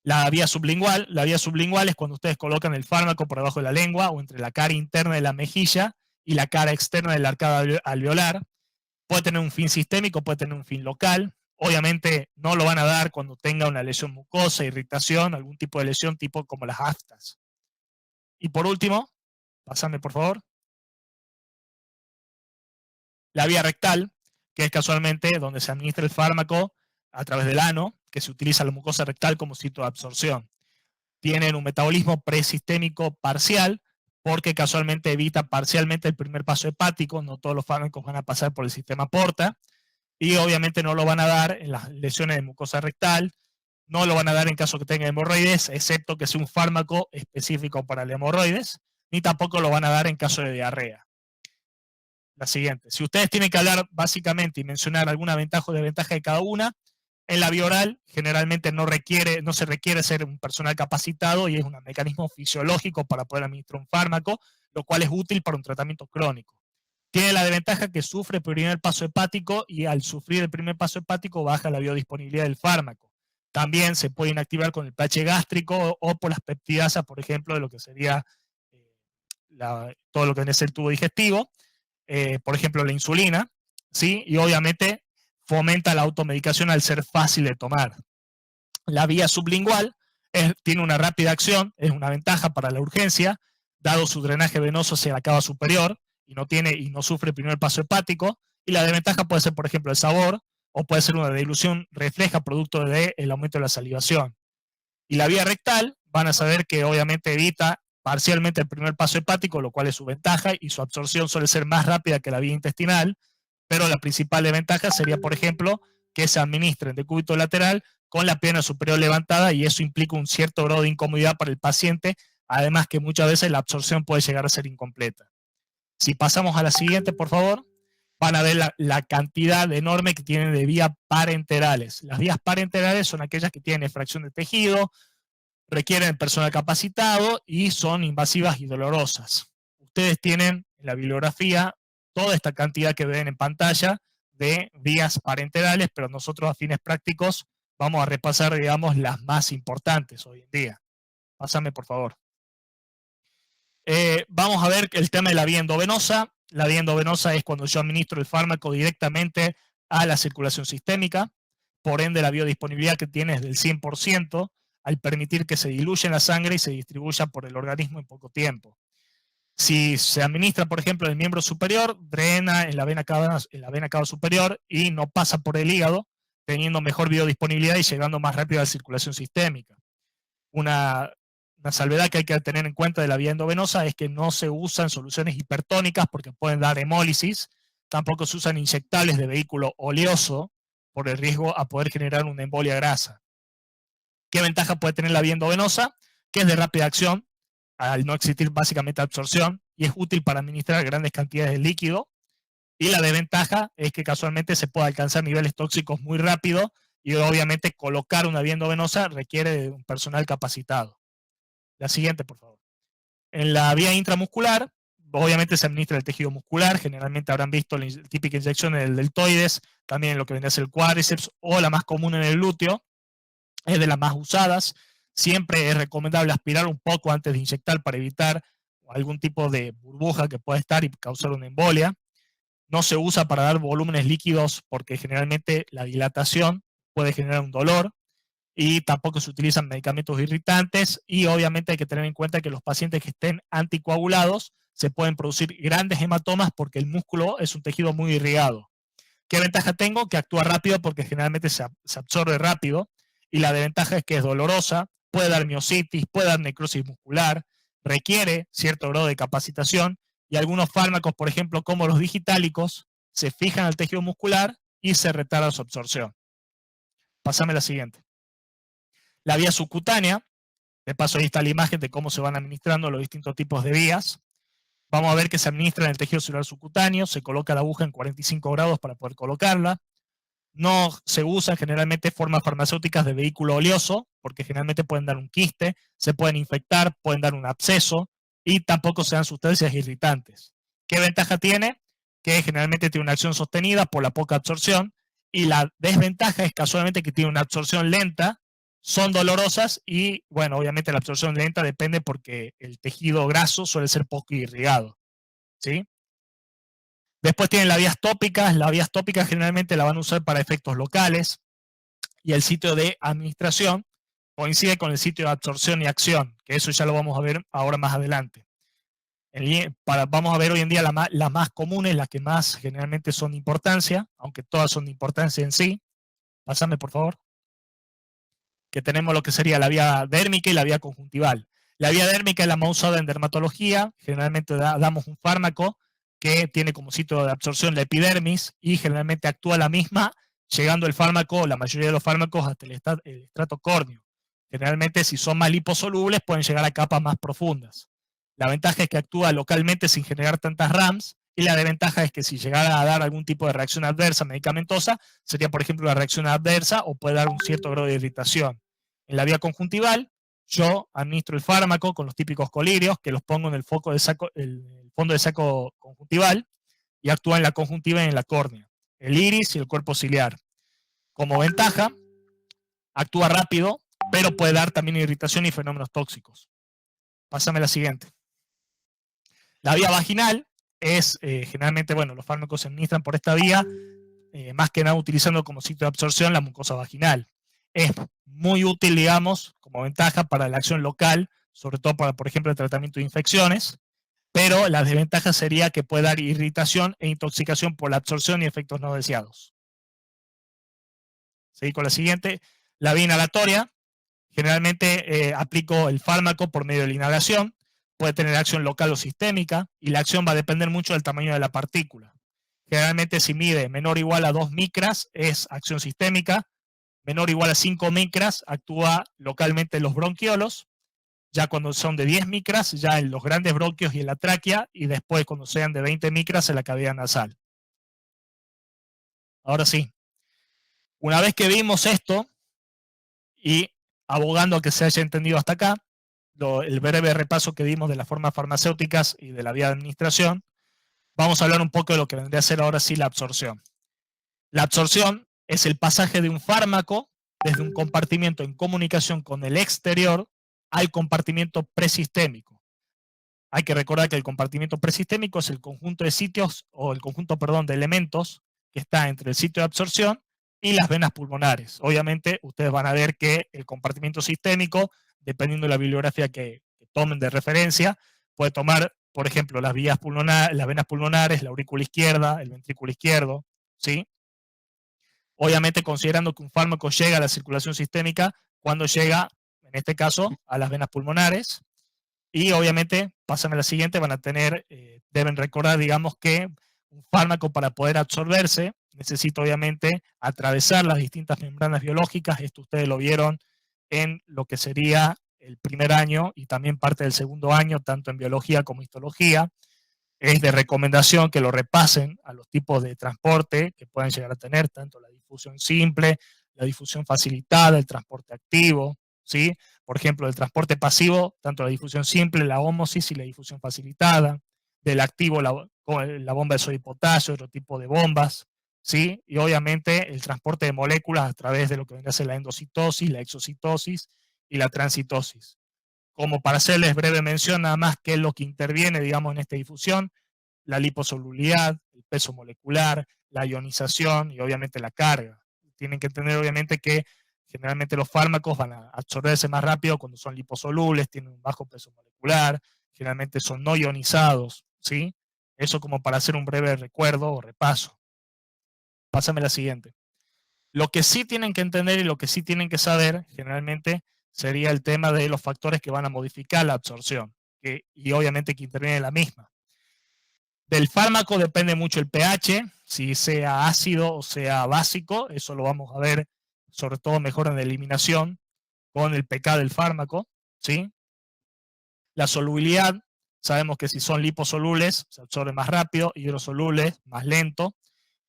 La vía sublingual es cuando ustedes colocan el fármaco por debajo de la lengua o entre la cara interna de la mejilla y la cara externa de la arcada alveolar. Puede tener un fin sistémico, puede tener un fin local. Obviamente no lo van a dar cuando tenga una lesión mucosa, irritación, algún tipo de lesión tipo como las aftas. Y por último, pásame por favor, la vía rectal, que es casualmente donde se administra el fármaco a través del ano, que se utiliza la mucosa rectal como sitio de absorción. Tienen un metabolismo presistémico parcial, porque casualmente evita parcialmente el primer paso hepático, no todos los fármacos van a pasar por el sistema porta, y obviamente no lo van a dar en las lesiones de mucosa rectal, no lo van a dar en caso que tenga hemorroides, excepto que sea un fármaco específico para el hemorroides, ni tampoco lo van a dar en caso de diarrea. La siguiente, si ustedes tienen que hablar básicamente y mencionar alguna ventaja o desventaja de cada una, en la vía oral generalmente no se requiere ser un personal capacitado y es un mecanismo fisiológico para poder administrar un fármaco, lo cual es útil para un tratamiento crónico. Tiene la desventaja que sufre el primer paso hepático y al sufrir el primer paso hepático baja la biodisponibilidad del fármaco. También se puede inactivar con el pH gástrico o por las peptidasas, por ejemplo, de lo que sería todo lo que es el tubo digestivo, por ejemplo, la insulina, ¿sí? Y obviamente fomenta la automedicación al ser fácil de tomar. La vía sublingual tiene una rápida acción, es una ventaja para la urgencia, dado su drenaje venoso hacia la cava superior y no sufre el primer paso hepático. Y la desventaja puede ser, por ejemplo, el sabor o puede ser una dilución refleja producto del aumento de la salivación. Y la vía rectal, van a saber que obviamente evita parcialmente el primer paso hepático, lo cual es su ventaja, y su absorción suele ser más rápida que la vía intestinal, pero la principal desventaja sería, por ejemplo, que se administren de cúbito lateral con la pierna superior levantada, y eso implica un cierto grado de incomodidad para el paciente, además que muchas veces la absorción puede llegar a ser incompleta. Si pasamos a la siguiente, por favor, van a ver la cantidad enorme que tienen de vías parenterales. Las vías parenterales son aquellas que tienen efracción de tejido, requieren personal capacitado y son invasivas y dolorosas. Ustedes tienen en la bibliografía toda esta cantidad que ven en pantalla de vías parenterales, pero nosotros a fines prácticos vamos a repasar, digamos, las más importantes hoy en día. Pásame, por favor. Vamos a ver el tema de la vía endovenosa. La vía endovenosa es cuando yo administro el fármaco directamente a la circulación sistémica, por ende la biodisponibilidad que tiene es del 100%, al permitir que se diluya en la sangre y se distribuya por el organismo en poco tiempo. Si se administra, por ejemplo, en el miembro superior, drena en la vena cava superior y no pasa por el hígado, teniendo mejor biodisponibilidad y llegando más rápido a la circulación sistémica. Una salvedad que hay que tener en cuenta de la vía endovenosa es que no se usan soluciones hipertónicas porque pueden dar hemólisis, tampoco se usan inyectables de vehículo oleoso por el riesgo a poder generar una embolia grasa. ¿Qué ventaja puede tener la vía endovenosa? Que es de rápida acción, al no existir básicamente absorción, y es útil para administrar grandes cantidades de líquido. Y la desventaja es que casualmente se puede alcanzar niveles tóxicos muy rápido y obviamente colocar una vía endovenosa requiere de un personal capacitado. La siguiente, por favor. En la vía intramuscular, obviamente se administra el tejido muscular, generalmente habrán visto la típica inyección en el deltoides, también en lo que viene a ser el cuádriceps o la más común en el glúteo, es de las más usadas. Siempre es recomendable aspirar un poco antes de inyectar para evitar algún tipo de burbuja que pueda estar y causar una embolia. No se usa para dar volúmenes líquidos porque generalmente la dilatación puede generar un dolor y tampoco se utilizan medicamentos irritantes y obviamente hay que tener en cuenta que los pacientes que estén anticoagulados se pueden producir grandes hematomas porque el músculo es un tejido muy irrigado. ¿Qué ventaja tengo? Que actúa rápido porque generalmente se absorbe rápido y la desventaja es que es dolorosa, puede dar miositis, puede dar necrosis muscular, requiere cierto grado de capacitación y algunos fármacos, por ejemplo, como los digitálicos, se fijan al tejido muscular y se retarda su absorción. Pásame la siguiente. La vía subcutánea, de paso ahí está la imagen de cómo se van administrando los distintos tipos de vías. Vamos a ver que se administra en el tejido celular subcutáneo, se coloca la aguja en 45 grados para poder colocarla. No se usan generalmente formas farmacéuticas de vehículo oleoso, porque generalmente pueden dar un quiste, se pueden infectar, pueden dar un absceso, y tampoco se dan sustancias irritantes. ¿Qué ventaja tiene? Que generalmente tiene una acción sostenida por la poca absorción, y la desventaja es casualmente que tiene una absorción lenta, son dolorosas y, bueno, obviamente la absorción lenta depende porque el tejido graso suele ser poco irrigado, ¿sí? Después tienen las vías tópicas generalmente la van a usar para efectos locales y el sitio de administración coincide con el sitio de absorción y acción, que eso ya lo vamos a ver ahora más adelante. Vamos a ver hoy en día las más comunes, las que más generalmente son de importancia, aunque todas son de importancia en sí. Pásame, por favor. Que tenemos lo que sería la vía dérmica y la vía conjuntival. La vía dérmica es la más usada en dermatología, generalmente damos un fármaco que tiene como sitio de absorción la epidermis y generalmente actúa la misma, llegando el fármaco, la mayoría de los fármacos, hasta el estrato córneo. Generalmente, si son más liposolubles, pueden llegar a capas más profundas. La ventaja es que actúa localmente sin generar tantas RAMs y la desventaja es que si llegara a dar algún tipo de reacción adversa medicamentosa, sería por ejemplo una reacción adversa o puede dar un cierto grado de irritación. En la vía conjuntival, yo administro el fármaco con los típicos colirios, que los pongo en el fondo de saco conjuntival y actúa en la conjuntiva y en la córnea, el iris y el cuerpo ciliar. Como ventaja, actúa rápido, pero puede dar también irritación y fenómenos tóxicos. Pásame la siguiente. La vía vaginal es generalmente, bueno, los fármacos se administran por esta vía, más que nada utilizando como sitio de absorción la mucosa vaginal. Es muy útil, digamos, como ventaja para la acción local, sobre todo para, por ejemplo, el tratamiento de infecciones, pero la desventaja sería que puede dar irritación e intoxicación por la absorción y efectos no deseados. Seguir con la siguiente. La vía inhalatoria, generalmente aplico el fármaco por medio de la inhalación, puede tener acción local o sistémica, y la acción va a depender mucho del tamaño de la partícula. Generalmente si mide menor o igual a 2 micras es acción sistémica, menor o igual a 5 micras actúa localmente en los bronquiolos, ya cuando son de 10 micras ya en los grandes bronquios y en la tráquea, y después cuando sean de 20 micras en la cavidad nasal. Ahora sí, una vez que vimos esto y abogando a que se haya entendido hasta acá, el breve repaso que dimos de las formas farmacéuticas y de la vía de administración, vamos a hablar un poco de lo que vendría a ser ahora sí la absorción. La absorción es el pasaje de un fármaco desde un compartimiento en comunicación con el exterior al compartimiento presistémico. Hay que recordar que el compartimiento presistémico es el conjunto de sitios, o el conjunto, perdón, de elementos que está entre el sitio de absorción y las venas pulmonares. Obviamente, ustedes van a ver que el compartimiento sistémico, dependiendo de la bibliografía que tomen de referencia, puede tomar, por ejemplo, las venas pulmonares, la aurícula izquierda, el ventrículo izquierdo, ¿sí? Obviamente considerando que un fármaco llega a la circulación sistémica cuando llega, en este caso, a las venas pulmonares. Y obviamente, pásame la siguiente, van a tener, deben recordar, digamos, que un fármaco para poder absorberse necesita obviamente atravesar las distintas membranas biológicas. Esto ustedes lo vieron en lo que sería el primer año y también parte del segundo año, tanto en biología como histología. Es de recomendación que lo repasen a los tipos de transporte que pueden llegar a tener, tanto la difusión simple, la difusión facilitada, el transporte activo, ¿sí? Por ejemplo, el transporte pasivo, tanto la difusión simple, la ómosis y la difusión facilitada, del activo, la bomba de sodio y potasio, otro tipo de bombas, ¿sí? Y obviamente el transporte de moléculas a través de lo que vendría a ser la endocitosis, la exocitosis y la transitosis. Como para hacerles breve mención nada más qué es lo que interviene, digamos, en esta difusión, la liposolubilidad, el peso molecular, la ionización y obviamente la carga. Tienen que entender obviamente que generalmente los fármacos van a absorberse más rápido cuando son liposolubles, tienen un bajo peso molecular, generalmente son no ionizados, ¿sí? Eso como para hacer un breve recuerdo o repaso. Pásame la siguiente. Lo que sí tienen que entender y lo que sí tienen que saber generalmente sería el tema de los factores que van a modificar la absorción y obviamente que interviene en la misma. Del fármaco depende mucho el pH, si sea ácido o sea básico, eso lo vamos a ver sobre todo mejor en la eliminación con el pK del fármaco, ¿sí? La solubilidad, sabemos que si son liposolubles se absorbe más rápido, hidrosolubles más lento.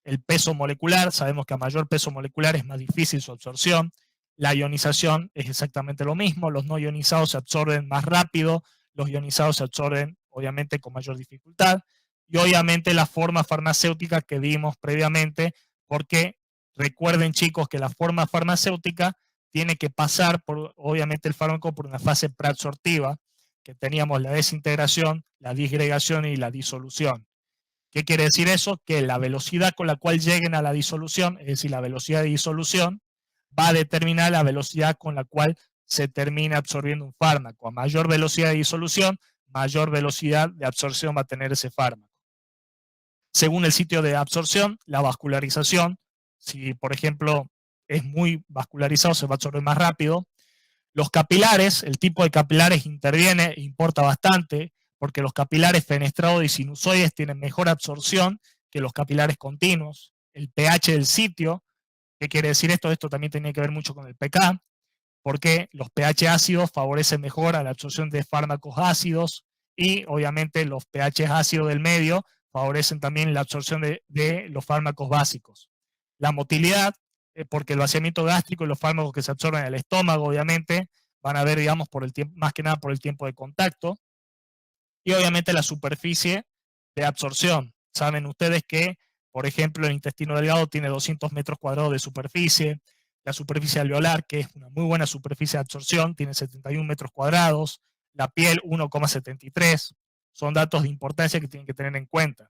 El peso molecular, sabemos que a mayor peso molecular es más difícil su absorción. La ionización es exactamente lo mismo, los no ionizados se absorben más rápido, los ionizados se absorben obviamente con mayor dificultad. Y obviamente la forma farmacéutica que vimos previamente, porque recuerden chicos que la forma farmacéutica tiene que pasar por, obviamente el fármaco por una fase preabsortiva, que teníamos la desintegración, la disgregación y la disolución. ¿Qué quiere decir eso? Que la velocidad con la cual lleguen a la disolución, es decir, la velocidad de disolución, va a determinar la velocidad con la cual se termina absorbiendo un fármaco. A mayor velocidad de disolución, mayor velocidad de absorción va a tener ese fármaco. Según el sitio de absorción, la vascularización, si por ejemplo es muy vascularizado, se va a absorber más rápido. Los capilares, el tipo de capilares interviene, importa bastante, porque los capilares fenestrados y sinusoides tienen mejor absorción que los capilares continuos. El pH del sitio, ¿qué quiere decir esto? Esto también tiene que ver mucho con el pK, porque los pH ácidos favorecen mejor a la absorción de fármacos ácidos y obviamente los pH ácidos del medio favorecen también la absorción de los fármacos básicos. La motilidad, porque el vaciamiento gástrico y los fármacos que se absorben en el estómago, obviamente, van a ver, digamos, por el tiempo, más que nada por el tiempo de contacto. Y obviamente la superficie de absorción. Saben ustedes que, por ejemplo, el intestino delgado tiene 200 metros cuadrados de superficie. La superficie alveolar, que es una muy buena superficie de absorción, tiene 71 metros cuadrados. La piel, 1,73. Son datos de importancia que tienen que tener en cuenta.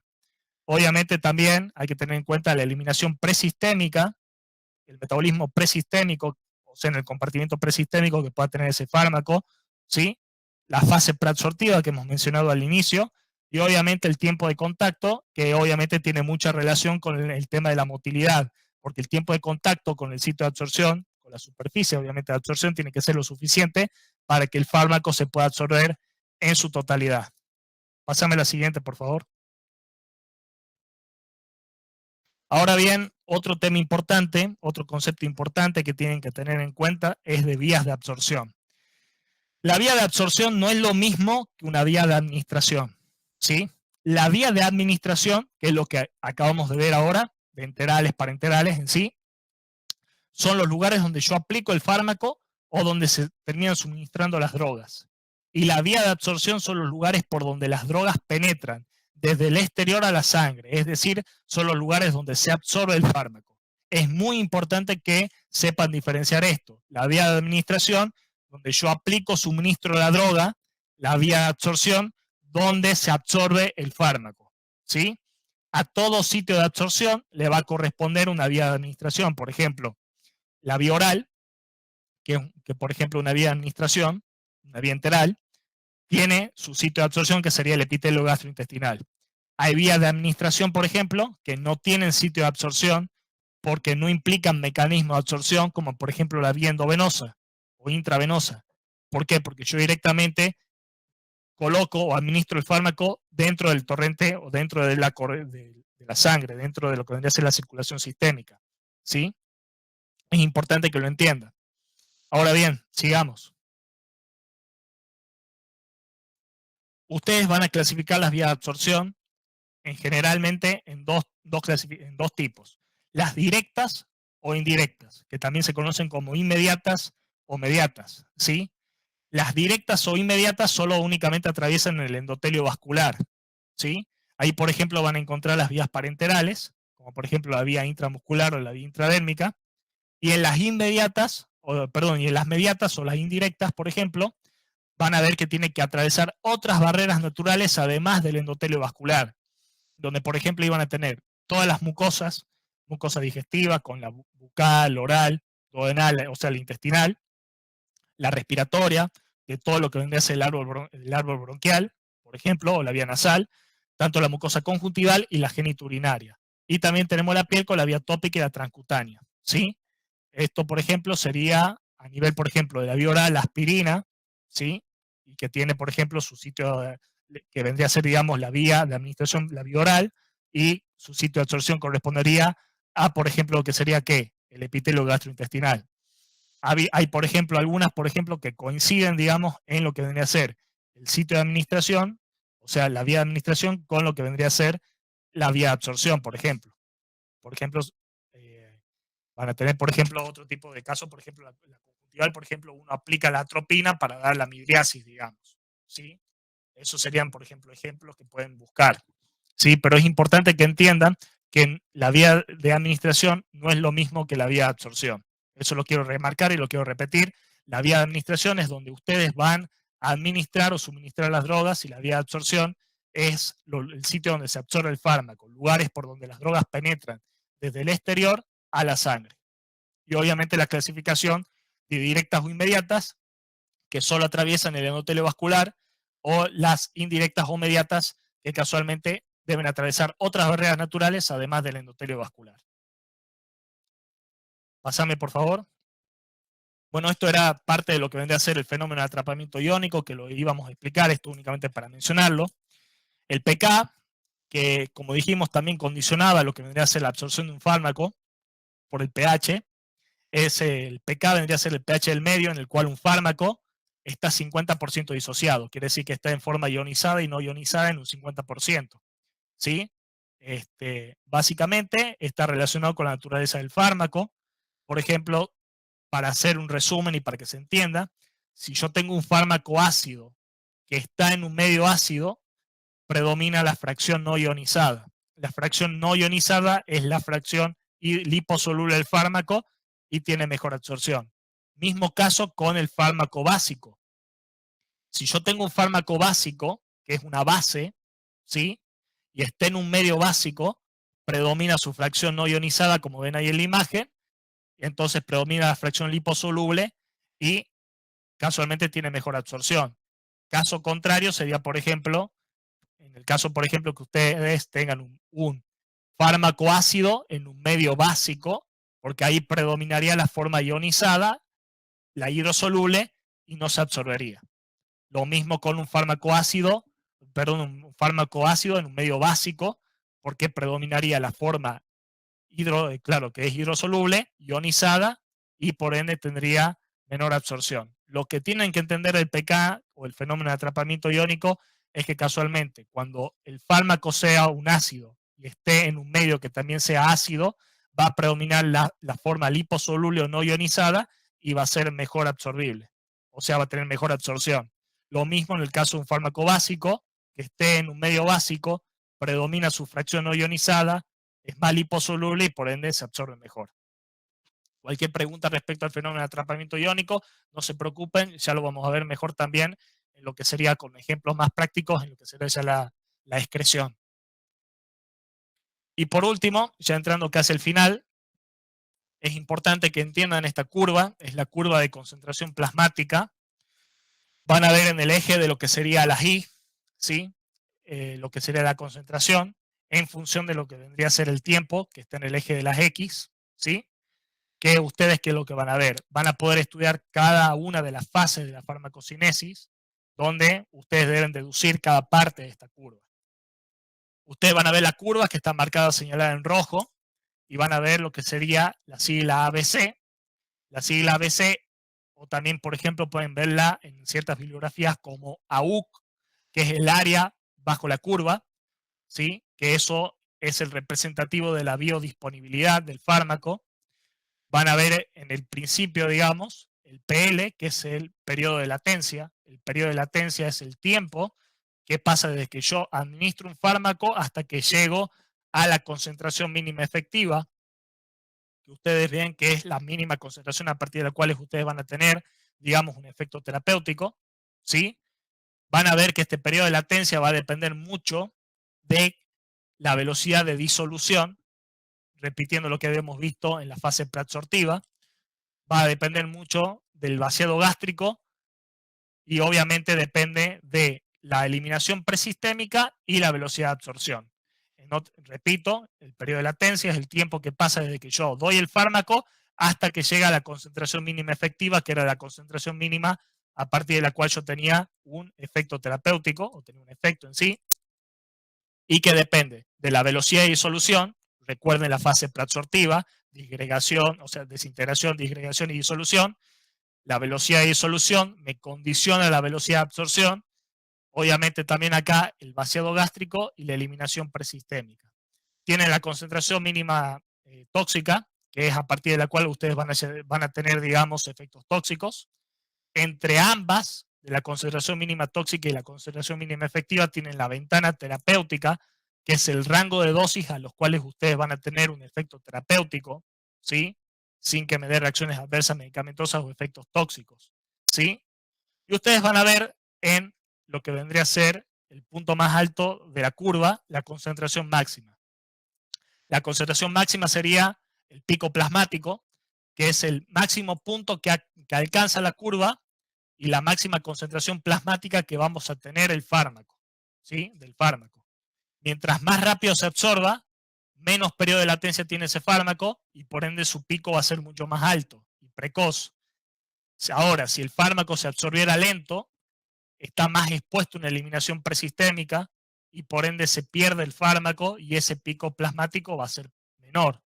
Obviamente también hay que tener en cuenta la eliminación presistémica, el metabolismo presistémico, o sea, en el compartimiento presistémico que pueda tener ese fármaco, ¿sí? La fase preabsortiva que hemos mencionado al inicio, y obviamente el tiempo de contacto, que obviamente tiene mucha relación con el tema de la motilidad, porque el tiempo de contacto con el sitio de absorción, con la superficie obviamente de absorción, tiene que ser lo suficiente para que el fármaco se pueda absorber en su totalidad. Pásame la siguiente, por favor. Ahora bien, otro tema importante, otro concepto importante que tienen que tener en cuenta es de vías de absorción. La vía de absorción no es lo mismo que una vía de administración, ¿sí? La vía de administración, que es lo que acabamos de ver ahora, de enterales, parenterales en sí, son los lugares donde yo aplico el fármaco o donde se terminan suministrando las drogas. Y la vía de absorción son los lugares por donde las drogas penetran, desde el exterior a la sangre, es decir, son los lugares donde se absorbe el fármaco. Es muy importante que sepan diferenciar esto. La vía de administración, donde yo aplico, suministro la droga, la vía de absorción, donde se absorbe el fármaco, ¿sí? A todo sitio de absorción le va a corresponder una vía de administración. Por ejemplo, la vía oral, que por ejemplo una vía de administración, una vía enteral, tiene su sitio de absorción que sería el epitelio gastrointestinal. Hay vías de administración, por ejemplo, que no tienen sitio de absorción porque no implican mecanismos de absorción como por ejemplo la vía endovenosa o intravenosa. ¿Por qué? Porque yo directamente coloco o administro el fármaco dentro del torrente o dentro de la sangre, dentro de lo que vendría a ser la circulación sistémica. ¿Sí? Es importante que lo entiendan. Ahora bien, sigamos. Ustedes van a clasificar las vías de absorción generalmente en dos tipos. Las directas o indirectas, que también se conocen como inmediatas o mediatas. ¿Sí? Las directas o inmediatas solo únicamente atraviesan el endotelio vascular. ¿Sí? Ahí, por ejemplo, van a encontrar las vías parenterales, como por ejemplo la vía intramuscular o la vía intradérmica. Y en las inmediatas, y en las mediatas o las indirectas, por ejemplo, van a ver que tiene que atravesar otras barreras naturales además del endotelio vascular, donde por ejemplo iban a tener todas las mucosas, mucosa digestiva con la bucal, oral, duodenal, o sea, la intestinal, la respiratoria, de todo lo que vendría a ser el árbol bronquial, por ejemplo, o la vía nasal, tanto la mucosa conjuntival y la geniturinaria. Y también tenemos la piel con la vía tópica y la transcutánea, ¿sí? Esto, por ejemplo, sería a nivel, por ejemplo, de la vía oral, la aspirina, ¿sí? Y que tiene, por ejemplo, su sitio, que vendría a ser, digamos, la vía de administración, la vía oral, y su sitio de absorción correspondería a, por ejemplo, lo que sería, ¿qué? El epitelio gastrointestinal. Hay, por ejemplo, algunas, por ejemplo, que coinciden, digamos, en lo que vendría a ser el sitio de administración, o sea, la vía de administración con lo que vendría a ser la vía de absorción, por ejemplo. Por ejemplo, eh, van a tener, por ejemplo, otro tipo de caso, por ejemplo, la conjuntival, por ejemplo, uno aplica la atropina para dar la midriasis, digamos, ¿sí? Esos serían, por ejemplo, ejemplos que pueden buscar, ¿sí? Pero es importante que entiendan que la vía de administración no es lo mismo que la vía de absorción. Eso lo quiero remarcar y lo quiero repetir. La vía de administración es donde ustedes van a administrar o suministrar las drogas y la vía de absorción es el sitio donde se absorbe el fármaco, lugares por donde las drogas penetran desde el exterior a la sangre. Y obviamente la clasificación de directas o inmediatas, que solo atraviesan el endotelio vascular, o las indirectas o mediatas, que casualmente deben atravesar otras barreras naturales además del endotelio vascular. Pásame, por favor. Bueno, esto era parte de lo que vendría a ser el fenómeno de atrapamiento iónico, que lo íbamos a explicar, esto únicamente para mencionarlo. El pK, que como dijimos también condicionaba lo que vendría a ser la absorción de un fármaco por el pH, el pK vendría a ser el pH del medio en el cual un fármaco está 50% disociado, quiere decir que está en forma ionizada y no ionizada en un 50%. ¿Sí? Básicamente está relacionado con la naturaleza del fármaco. Por ejemplo, para hacer un resumen y para que se entienda, si yo tengo un fármaco ácido que está en un medio ácido, predomina la fracción no ionizada. La fracción no ionizada es la fracción liposoluble del fármaco y tiene mejor absorción. Mismo caso con el fármaco básico. Si yo tengo un fármaco básico, que es una base, ¿sí? Y está en un medio básico, predomina su fracción no ionizada, como ven ahí en la imagen, y entonces predomina la fracción liposoluble y casualmente tiene mejor absorción. Caso contrario sería, por ejemplo, en el caso, por ejemplo, que ustedes tengan un fármaco ácido en un medio básico, porque ahí predominaría la forma ionizada, la hidrosoluble, y no se absorbería. Lo mismo con un fármaco ácido, un fármaco ácido en un medio básico, porque predominaría la forma claro, que es hidrosoluble, ionizada, y por ende tendría menor absorción. Lo que tienen que entender el pK o el fenómeno de atrapamiento iónico es que casualmente cuando el fármaco sea un ácido y esté en un medio que también sea ácido, va a predominar la forma liposoluble o no ionizada y va a ser mejor absorbible. O sea, va a tener mejor absorción. Lo mismo en el caso de un fármaco básico, que esté en un medio básico, predomina su fracción no ionizada, es más liposoluble y por ende se absorbe mejor. Cualquier pregunta respecto al fenómeno de atrapamiento iónico, no se preocupen, ya lo vamos a ver mejor también en lo que sería con ejemplos más prácticos, en lo que sería ya la excreción. Y por último, ya entrando casi al final, es importante que entiendan esta curva, es la curva de concentración plasmática. Van a ver en el eje de lo que sería la I, ¿sí? Lo que sería la concentración, en función de lo que vendría a ser el tiempo, que está en el eje de las X, ¿sí? Que ustedes, ¿qué es lo que van a ver? Van a poder estudiar cada una de las fases de la farmacocinesis, donde ustedes deben deducir cada parte de esta curva. Ustedes van a ver la curva que está marcada, señalada en rojo, y van a ver lo que sería la sigla ABC. La sigla ABC, o también, por ejemplo, pueden verla en ciertas bibliografías como AUC, que es el área bajo la curva, ¿sí? Que eso es el representativo de la biodisponibilidad del fármaco. Van a ver en el principio, digamos, el PL, que es el periodo de latencia. El periodo de latencia es el tiempo que pasa desde que yo administro un fármaco hasta que llego a la concentración mínima efectiva, que ustedes ven que es la mínima concentración a partir de la cual ustedes van a tener, digamos, un efecto terapéutico, ¿sí? Van a ver que este periodo de latencia va a depender mucho de la velocidad de disolución, repitiendo lo que habíamos visto en la fase preabsortiva, va a depender mucho del vaciado gástrico y obviamente depende de la eliminación presistémica y la velocidad de absorción. Repito, el periodo de latencia es el tiempo que pasa desde que yo doy el fármaco hasta que llega a la concentración mínima efectiva, que era la concentración mínima a partir de la cual yo tenía un efecto terapéutico, o tenía un efecto en sí, y que depende de la velocidad de disolución. Recuerden la fase preabsortiva, disgregación, o sea, desintegración, disgregación y disolución. La velocidad de disolución me condiciona la velocidad de absorción. Obviamente también acá el vaciado gástrico y la eliminación presistémica. Tienen la concentración mínima tóxica, que es a partir de la cual ustedes van a tener, digamos, efectos tóxicos. Entre ambas, de la concentración mínima tóxica y la concentración mínima efectiva, tienen la ventana terapéutica, que es el rango de dosis a los cuales ustedes van a tener un efecto terapéutico, ¿sí? Sin que me dé reacciones adversas medicamentosas o efectos tóxicos, ¿sí? Y ustedes van a ver en lo que vendría a ser el punto más alto de la curva, la concentración máxima. La concentración máxima sería el pico plasmático, que es el máximo punto que alcanza la curva y la máxima concentración plasmática que vamos a tener el fármaco, ¿sí? Del fármaco. Mientras más rápido se absorba, menos periodo de latencia tiene ese fármaco y por ende su pico va a ser mucho más alto y precoz. Ahora, si el fármaco se absorbiera lento, está más expuesto a una eliminación presistémica y por ende se pierde el fármaco y ese pico plasmático va a ser menor.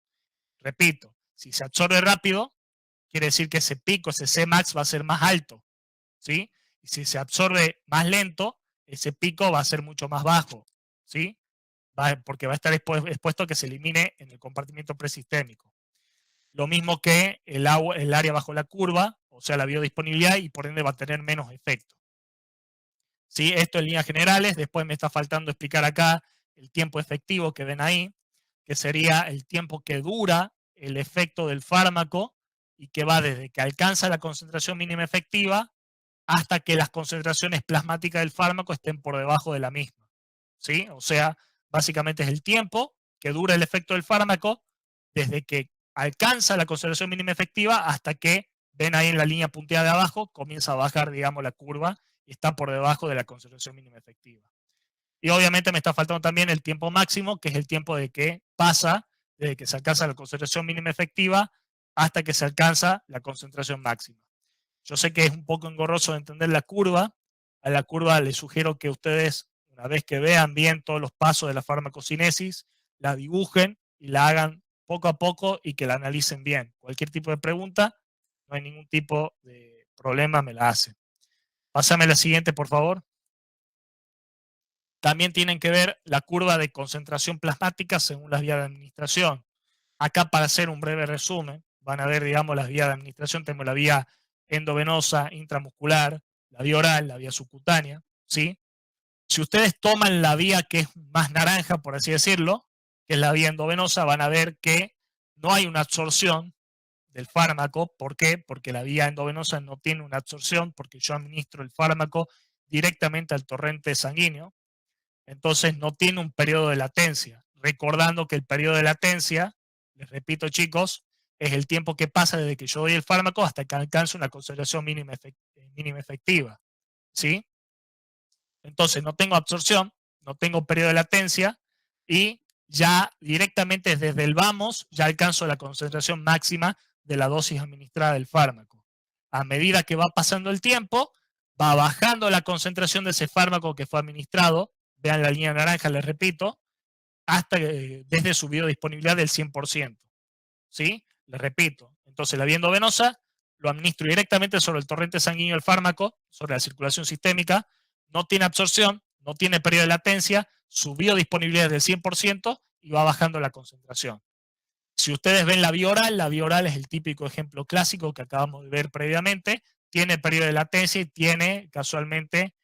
Repito, si se absorbe rápido, quiere decir que ese pico, ese Cmax va a ser más alto, ¿sí? Y si se absorbe más lento, ese pico va a ser mucho más bajo, ¿sí? Porque va a estar expuesto a que se elimine en el compartimiento presistémico. Lo mismo que el área bajo la curva, o sea, la biodisponibilidad, y por ende va a tener menos efecto. ¿Sí? Esto en líneas generales. Después me está faltando explicar acá el tiempo efectivo que ven ahí, que sería el tiempo que dura el efecto del fármaco y que va desde que alcanza la concentración mínima efectiva hasta que las concentraciones plasmáticas del fármaco estén por debajo de la misma, ¿sí? O sea, básicamente es el tiempo que dura el efecto del fármaco desde que alcanza la concentración mínima efectiva hasta que, ven ahí en la línea punteada de abajo, comienza a bajar, digamos, la curva y está por debajo de la concentración mínima efectiva. Y obviamente me está faltando también el tiempo máximo, que es el tiempo de que pasa desde que se alcanza la concentración mínima efectiva hasta que se alcanza la concentración máxima. Yo sé que es un poco engorroso de entender la curva. A la curva les sugiero que ustedes, una vez que vean bien todos los pasos de la farmacocinesis, la dibujen y la hagan poco a poco y que la analicen bien. Cualquier tipo de pregunta, no hay ningún tipo de problema, me la hacen. Pásame la siguiente, por favor. También tienen que ver la curva de concentración plasmática según las vías de administración. Acá, para hacer un breve resumen, van a ver, digamos, las vías de administración. Tenemos la vía endovenosa, intramuscular, la vía oral, la vía subcutánea, ¿sí? Si ustedes toman la vía que es más naranja, por así decirlo, que es la vía endovenosa, van a ver que no hay una absorción del fármaco. ¿Por qué? Porque la vía endovenosa no tiene una absorción, porque yo administro el fármaco directamente al torrente sanguíneo. Entonces no tiene un periodo de latencia. Recordando que el periodo de latencia, les repito, chicos, es el tiempo que pasa desde que yo doy el fármaco hasta que alcance una concentración mínima efectiva, ¿sí? Entonces no tengo absorción, no tengo periodo de latencia y ya directamente desde el vamos, ya alcanzo la concentración máxima de la dosis administrada del fármaco. A medida que va pasando el tiempo, va bajando la concentración de ese fármaco que fue administrado, vean la línea naranja, les repito, hasta desde su biodisponibilidad del 100%. ¿Sí? Les repito, entonces la vía endovenosa lo administro directamente sobre el torrente sanguíneo del fármaco, sobre la circulación sistémica, no tiene absorción, no tiene periodo de latencia, su biodisponibilidad es del 100% y va bajando la concentración. Si ustedes ven la vía oral es el típico ejemplo clásico que acabamos de ver previamente, tiene periodo de latencia y tiene casualmente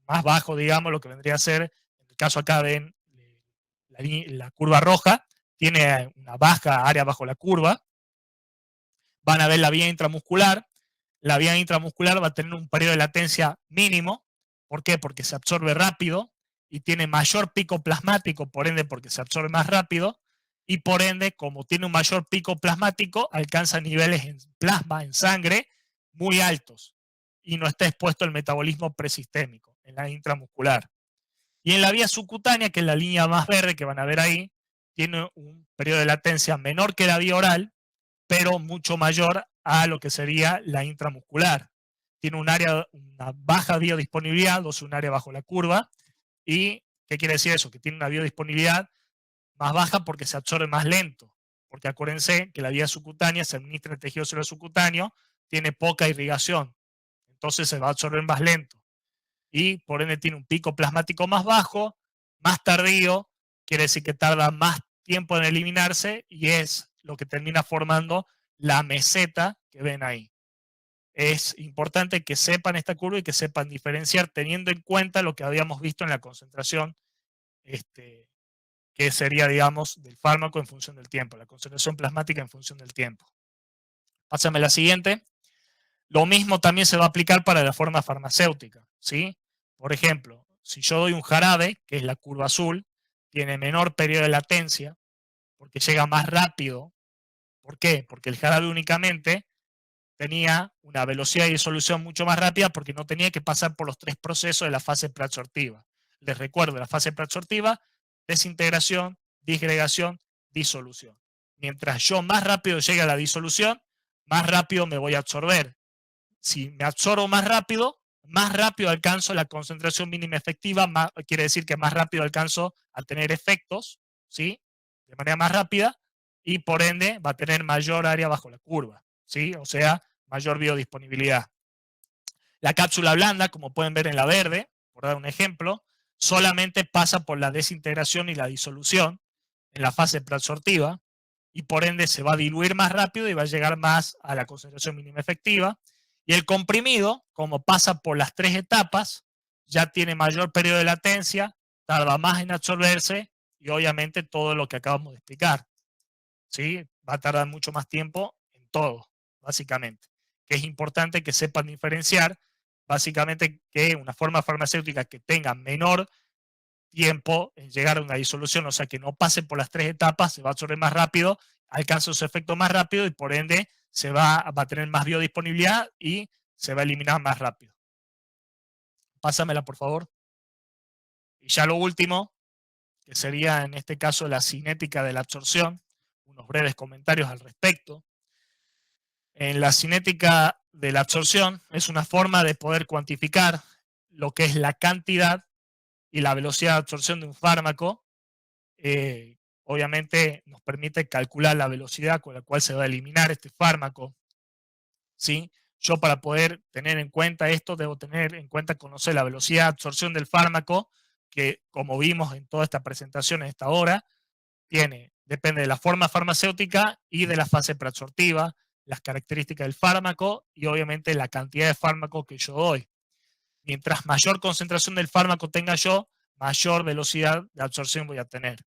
más bajo, digamos, lo que vendría a ser, en el caso acá ven la curva roja, tiene una baja área bajo la curva. Van a ver la vía intramuscular. La vía intramuscular va a tener un periodo de latencia mínimo. ¿Por qué? Porque se absorbe rápido y tiene mayor pico plasmático, por ende, porque se absorbe más rápido. Y por ende, como tiene un mayor pico plasmático, alcanza niveles en plasma, en sangre, muy altos. Y no está expuesto al metabolismo presistémico en la intramuscular. Y en la vía subcutánea, que es la línea más verde que van a ver ahí, tiene un periodo de latencia menor que la vía oral, pero mucho mayor a lo que sería la intramuscular. Tiene una baja biodisponibilidad, o sea, un área bajo la curva. ¿Y qué quiere decir eso? Que tiene una biodisponibilidad más baja porque se absorbe más lento. Porque acuérdense que la vía subcutánea se administra en el tejido celular subcutáneo, tiene poca irrigación, entonces se va a absorber más lento. Y por ende tiene un pico plasmático más bajo, más tardío, quiere decir que tarda más tiempo en eliminarse y es lo que termina formando la meseta que ven ahí. Es importante que sepan esta curva y que sepan diferenciar teniendo en cuenta lo que habíamos visto en la concentración, que sería, digamos, del fármaco en función del tiempo, la concentración plasmática en función del tiempo. Pásame la siguiente. Lo mismo también se va a aplicar para la forma farmacéutica, ¿sí? Por ejemplo, si yo doy un jarabe, que es la curva azul, tiene menor periodo de latencia, porque llega más rápido. ¿Por qué? Porque el jarabe únicamente tenía una velocidad de disolución mucho más rápida porque no tenía que pasar por los 3 procesos de la fase preabsortiva. Les recuerdo, la fase preabsortiva, desintegración, disgregación, disolución. Mientras yo más rápido llegue a la disolución, más rápido me voy a absorber. Si me absorbo más rápido alcanzo la concentración mínima efectiva, quiere decir que más rápido alcanzo a tener efectos, ¿sí? De manera más rápida, y por ende va a tener mayor área bajo la curva, ¿sí? O sea, mayor biodisponibilidad. La cápsula blanda, como pueden ver en la verde, por dar un ejemplo, solamente pasa por la desintegración y la disolución en la fase preabsortiva, y por ende se va a diluir más rápido y va a llegar más a la concentración mínima efectiva. Y el comprimido, como pasa por las 3 etapas, ya tiene mayor periodo de latencia, tarda más en absorberse y obviamente todo lo que acabamos de explicar. ¿Sí? Va a tardar mucho más tiempo en todo, básicamente. Que es importante que sepan diferenciar, básicamente, que una forma farmacéutica que tenga menor tiempo en llegar a una disolución, o sea, que no pase por las 3 etapas, se va a absorber más rápido, alcanza su efecto más rápido y por ende va a tener más biodisponibilidad y se va a eliminar más rápido. Pásamela, por favor. Y ya lo último, que sería en este caso la cinética de la absorción, unos breves comentarios al respecto. En la cinética de la absorción es una forma de poder cuantificar lo que es la cantidad y la velocidad de absorción de un fármaco. Obviamente nos permite calcular la velocidad con la cual se va a eliminar este fármaco, ¿sí? Yo, para poder tener en cuenta esto, debo tener en cuenta conocer la velocidad de absorción del fármaco, que, como vimos en toda esta presentación en esta hora, depende de la forma farmacéutica y de la fase preabsortiva, las características del fármaco y obviamente la cantidad de fármaco que yo doy. Mientras mayor concentración del fármaco tenga yo, mayor velocidad de absorción voy a tener.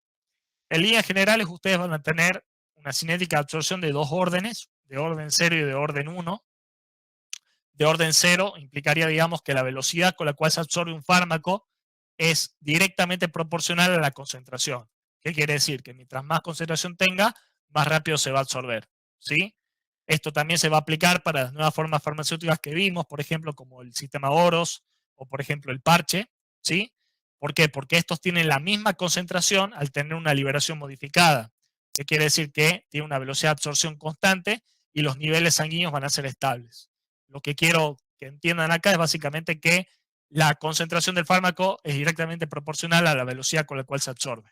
En líneas generales, ustedes van a tener una cinética de absorción de 2 órdenes, de orden 0 y de orden 1. De orden 0 implicaría, digamos, que la velocidad con la cual se absorbe un fármaco es directamente proporcional a la concentración. ¿Qué quiere decir? Que mientras más concentración tenga, más rápido se va a absorber, ¿sí? Esto también se va a aplicar para las nuevas formas farmacéuticas que vimos, por ejemplo, como el sistema OROS o, por ejemplo, el parche, ¿sí? ¿Por qué? Porque estos tienen la misma concentración al tener una liberación modificada. ¿Qué quiere decir? Que tiene una velocidad de absorción constante y los niveles sanguíneos van a ser estables. Lo que quiero que entiendan acá es básicamente que la concentración del fármaco es directamente proporcional a la velocidad con la cual se absorbe.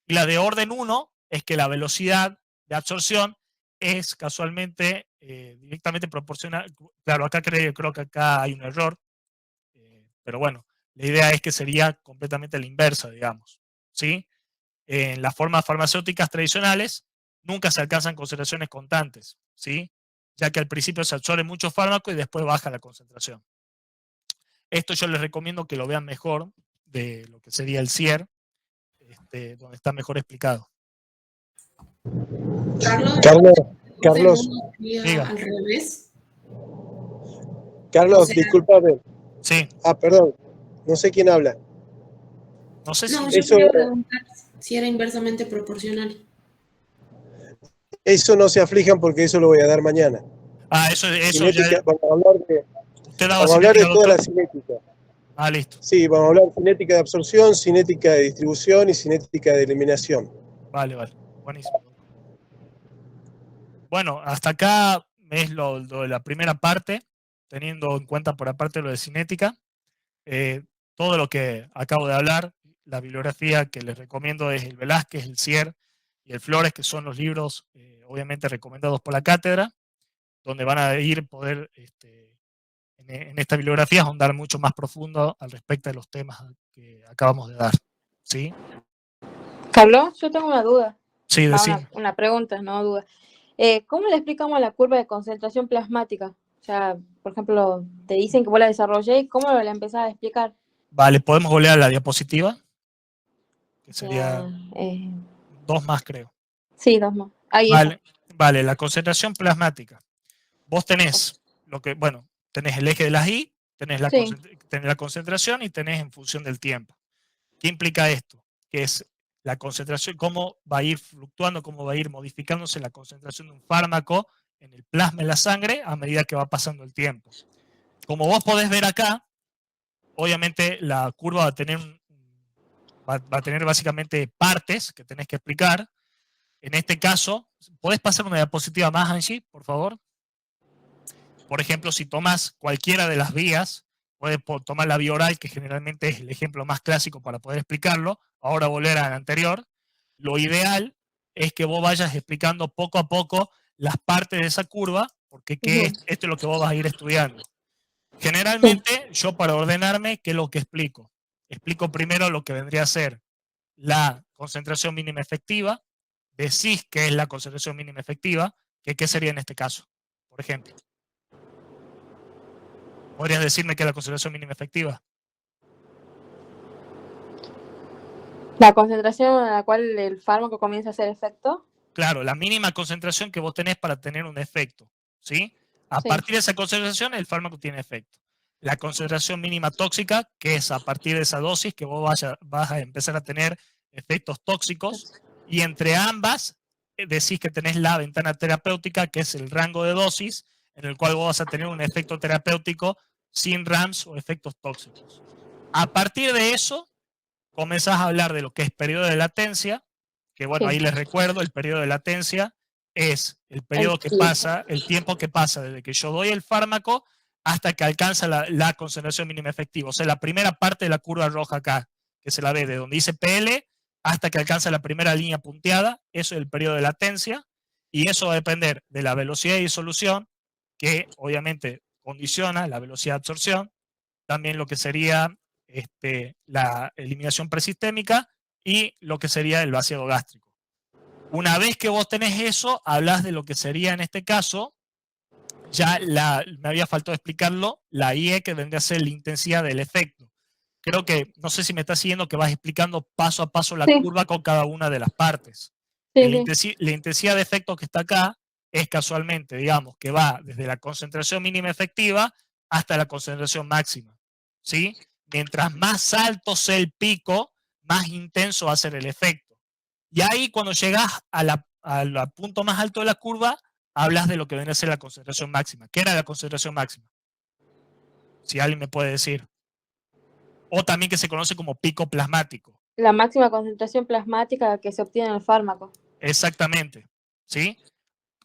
Y la de orden 1 es que la velocidad de absorción es casualmente directamente proporcional. Claro, acá creo que acá hay un error, pero bueno, la idea es que sería completamente la inversa, digamos. ¿Sí? En las formas farmacéuticas tradicionales nunca se alcanzan concentraciones constantes, ¿sí? Ya que al principio se absorbe mucho fármaco y después baja la concentración. Esto yo les recomiendo que lo vean mejor de lo que sería el CIER, donde está mejor explicado. Carlos, Diga. al revés. Carlos, discúlpame. Sí. Perdón. No sé quién habla. No sé No, si... yo quería preguntar si era inversamente proporcional. Eso no se aflijan porque eso lo voy a dar mañana. Eso cinética, ya... vamos a hablar de, ¿Usted daba vamos a hablar de cinética, toda doctor? la cinética. Listo. Sí, vamos a hablar de cinética de absorción, cinética de distribución y cinética de eliminación. Vale. Buenísimo. Bueno, hasta acá es lo de la primera parte, teniendo en cuenta por aparte lo de cinética. Todo lo que acabo de hablar, la bibliografía que les recomiendo es el Velázquez, el CIER y el Flores, que son los libros obviamente recomendados por la cátedra, donde van a ir poder en esta bibliografía ahondar mucho más profundo al respecto de los temas que acabamos de dar. ¿Sí? Carlos, yo tengo una duda. Sí, decime. Una pregunta, no duda. ¿Cómo le explicamos la curva de concentración plasmática? O sea, por ejemplo, te dicen que vos la desarrollé y ¿cómo la empezás a explicar? Vale, podemos volver a la diapositiva, que sería Ya, 2 más, creo. Sí, 2 más. Ahí Vale, la concentración plasmática. Vos tenés tenés el eje de las I, tenés la concentración y tenés en función del tiempo. ¿Qué implica esto? Que es la concentración, cómo va a ir fluctuando, cómo va a ir modificándose la concentración de un fármaco en el plasma, en la sangre, a medida que va pasando el tiempo. Como vos podés ver acá, obviamente la curva va a tener básicamente partes que tenés que explicar. En este caso, ¿podés pasar una diapositiva más, Angie, por favor? Por ejemplo, si tomas cualquiera de las vías, puedes tomar la vía oral, que generalmente es el ejemplo más clásico para poder explicarlo. Ahora volver a la anterior. Lo ideal es que vos vayas explicando poco a poco las partes de esa curva, porque esto es lo que vos vas a ir estudiando. Generalmente, yo para ordenarme, ¿qué es lo que explico? Explico primero lo que vendría a ser la concentración mínima efectiva. Decís qué es la concentración mínima efectiva, que qué sería en este caso, por ejemplo. ¿Podrías decirme qué es la concentración mínima efectiva? ¿La concentración a la cual el fármaco comienza a hacer efecto? Claro, la mínima concentración que vos tenés para tener un efecto, ¿sí? A partir de esa concentración, el fármaco tiene efecto. La concentración mínima tóxica, que es a partir de esa dosis que vos vas a empezar a tener efectos tóxicos, y entre ambas decís que tenés la ventana terapéutica, que es el rango de dosis, en el cual vos vas a tener un efecto terapéutico sin RAMS o efectos tóxicos. A partir de eso, comenzás a hablar de lo que es periodo de latencia, que bueno, ahí les recuerdo, el periodo de latencia es el periodo que pasa, el tiempo que pasa desde que yo doy el fármaco hasta que alcanza la concentración mínima efectiva. O sea, la primera parte de la curva roja acá, que se la ve de donde dice PL hasta que alcanza la primera línea punteada, eso es el periodo de latencia, y eso va a depender de la velocidad de disolución, que obviamente condiciona la velocidad de absorción, también lo que sería la eliminación presistémica y lo que sería el vaciado gástrico. Una vez que vos tenés eso, hablas de lo que sería en este caso, ya me había faltado explicarlo, la IE, que vendría a ser la intensidad del efecto. Creo que, no sé si me estás siguiendo, que vas explicando paso a paso la curva con cada una de las partes. La intensidad de efecto que está acá es casualmente, digamos, que va desde la concentración mínima efectiva hasta la concentración máxima. ¿Sí? Mientras más alto sea el pico, más intenso va a ser el efecto. Y ahí, cuando llegas al punto más alto de la curva, hablas de lo que viene a ser la concentración máxima. ¿Qué era la concentración máxima? Si alguien me puede decir. o también que se conoce como pico plasmático. La máxima concentración plasmática que se obtiene en el fármaco. Exactamente, ¿sí?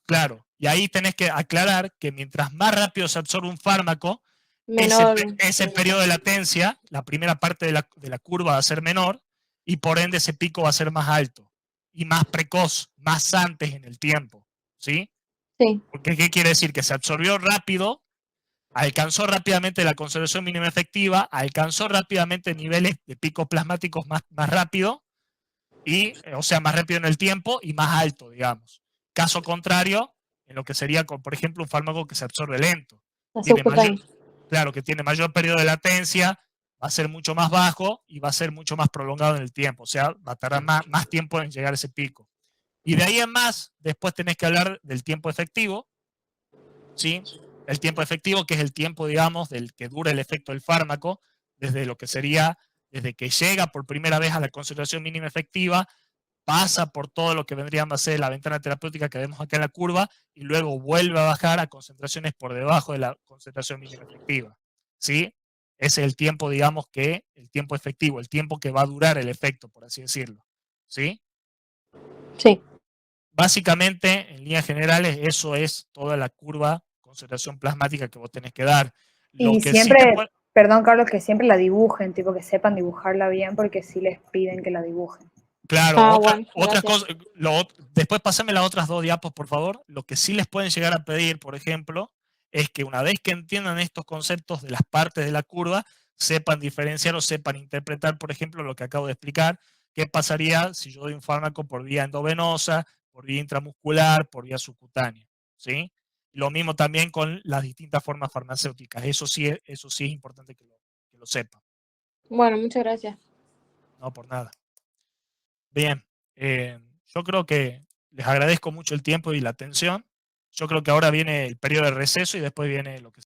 Claro, y ahí tenés que aclarar que mientras más rápido se absorbe un fármaco, Menor. ese periodo de latencia, la primera parte de la curva va a ser menor, y por ende ese pico va a ser más alto, y más precoz, más antes en el tiempo, ¿sí? Sí. Porque, ¿qué quiere decir? Que se absorbió rápido, alcanzó rápidamente la concentración mínima efectiva, alcanzó rápidamente niveles de picos plasmáticos más rápido, y, o sea, más rápido en el tiempo y más alto, digamos. Caso contrario, en lo que sería, por ejemplo, un fármaco que se absorbe lento. Claro, que tiene mayor periodo de latencia, va a ser mucho más bajo y va a ser mucho más prolongado en el tiempo. O sea, va a tardar más tiempo en llegar a ese pico. Y de ahí en más, después tenés que hablar del tiempo efectivo, ¿sí? El tiempo efectivo, que es el tiempo, digamos, del que dura el efecto del fármaco, desde lo que sería, desde que llega por primera vez a la concentración mínima efectiva, pasa por todo lo que vendría a ser la ventana terapéutica que vemos acá en la curva, y luego vuelve a bajar a concentraciones por debajo de la concentración mínima efectiva, ¿sí? Ese es el tiempo, digamos, el tiempo efectivo, el tiempo que va a durar el efecto, por así decirlo, ¿sí? Sí. Básicamente, en líneas generales, eso es toda la curva concentración plasmática que vos tenés que dar. Lo Y que siempre, sí te puede... perdón Carlos, que siempre la dibujen, tipo que sepan dibujarla bien, porque sí les piden que la dibujen. Claro, Bueno, otra gracias. cosa, después pásame las otras 2 diapos, por favor. Lo que sí les pueden llegar a pedir, por ejemplo, es que una vez que entiendan estos conceptos de las partes de la curva, sepan diferenciar o sepan interpretar, por ejemplo, lo que acabo de explicar, qué pasaría si yo doy un fármaco por vía endovenosa, por vía intramuscular, por vía subcutánea, ¿sí? Lo mismo también con las distintas formas farmacéuticas. Eso sí es importante que lo sepan. Bueno, muchas gracias. No, por nada. Bien, yo creo que les agradezco mucho el tiempo y la atención. Yo creo que ahora viene el periodo de receso y después viene lo que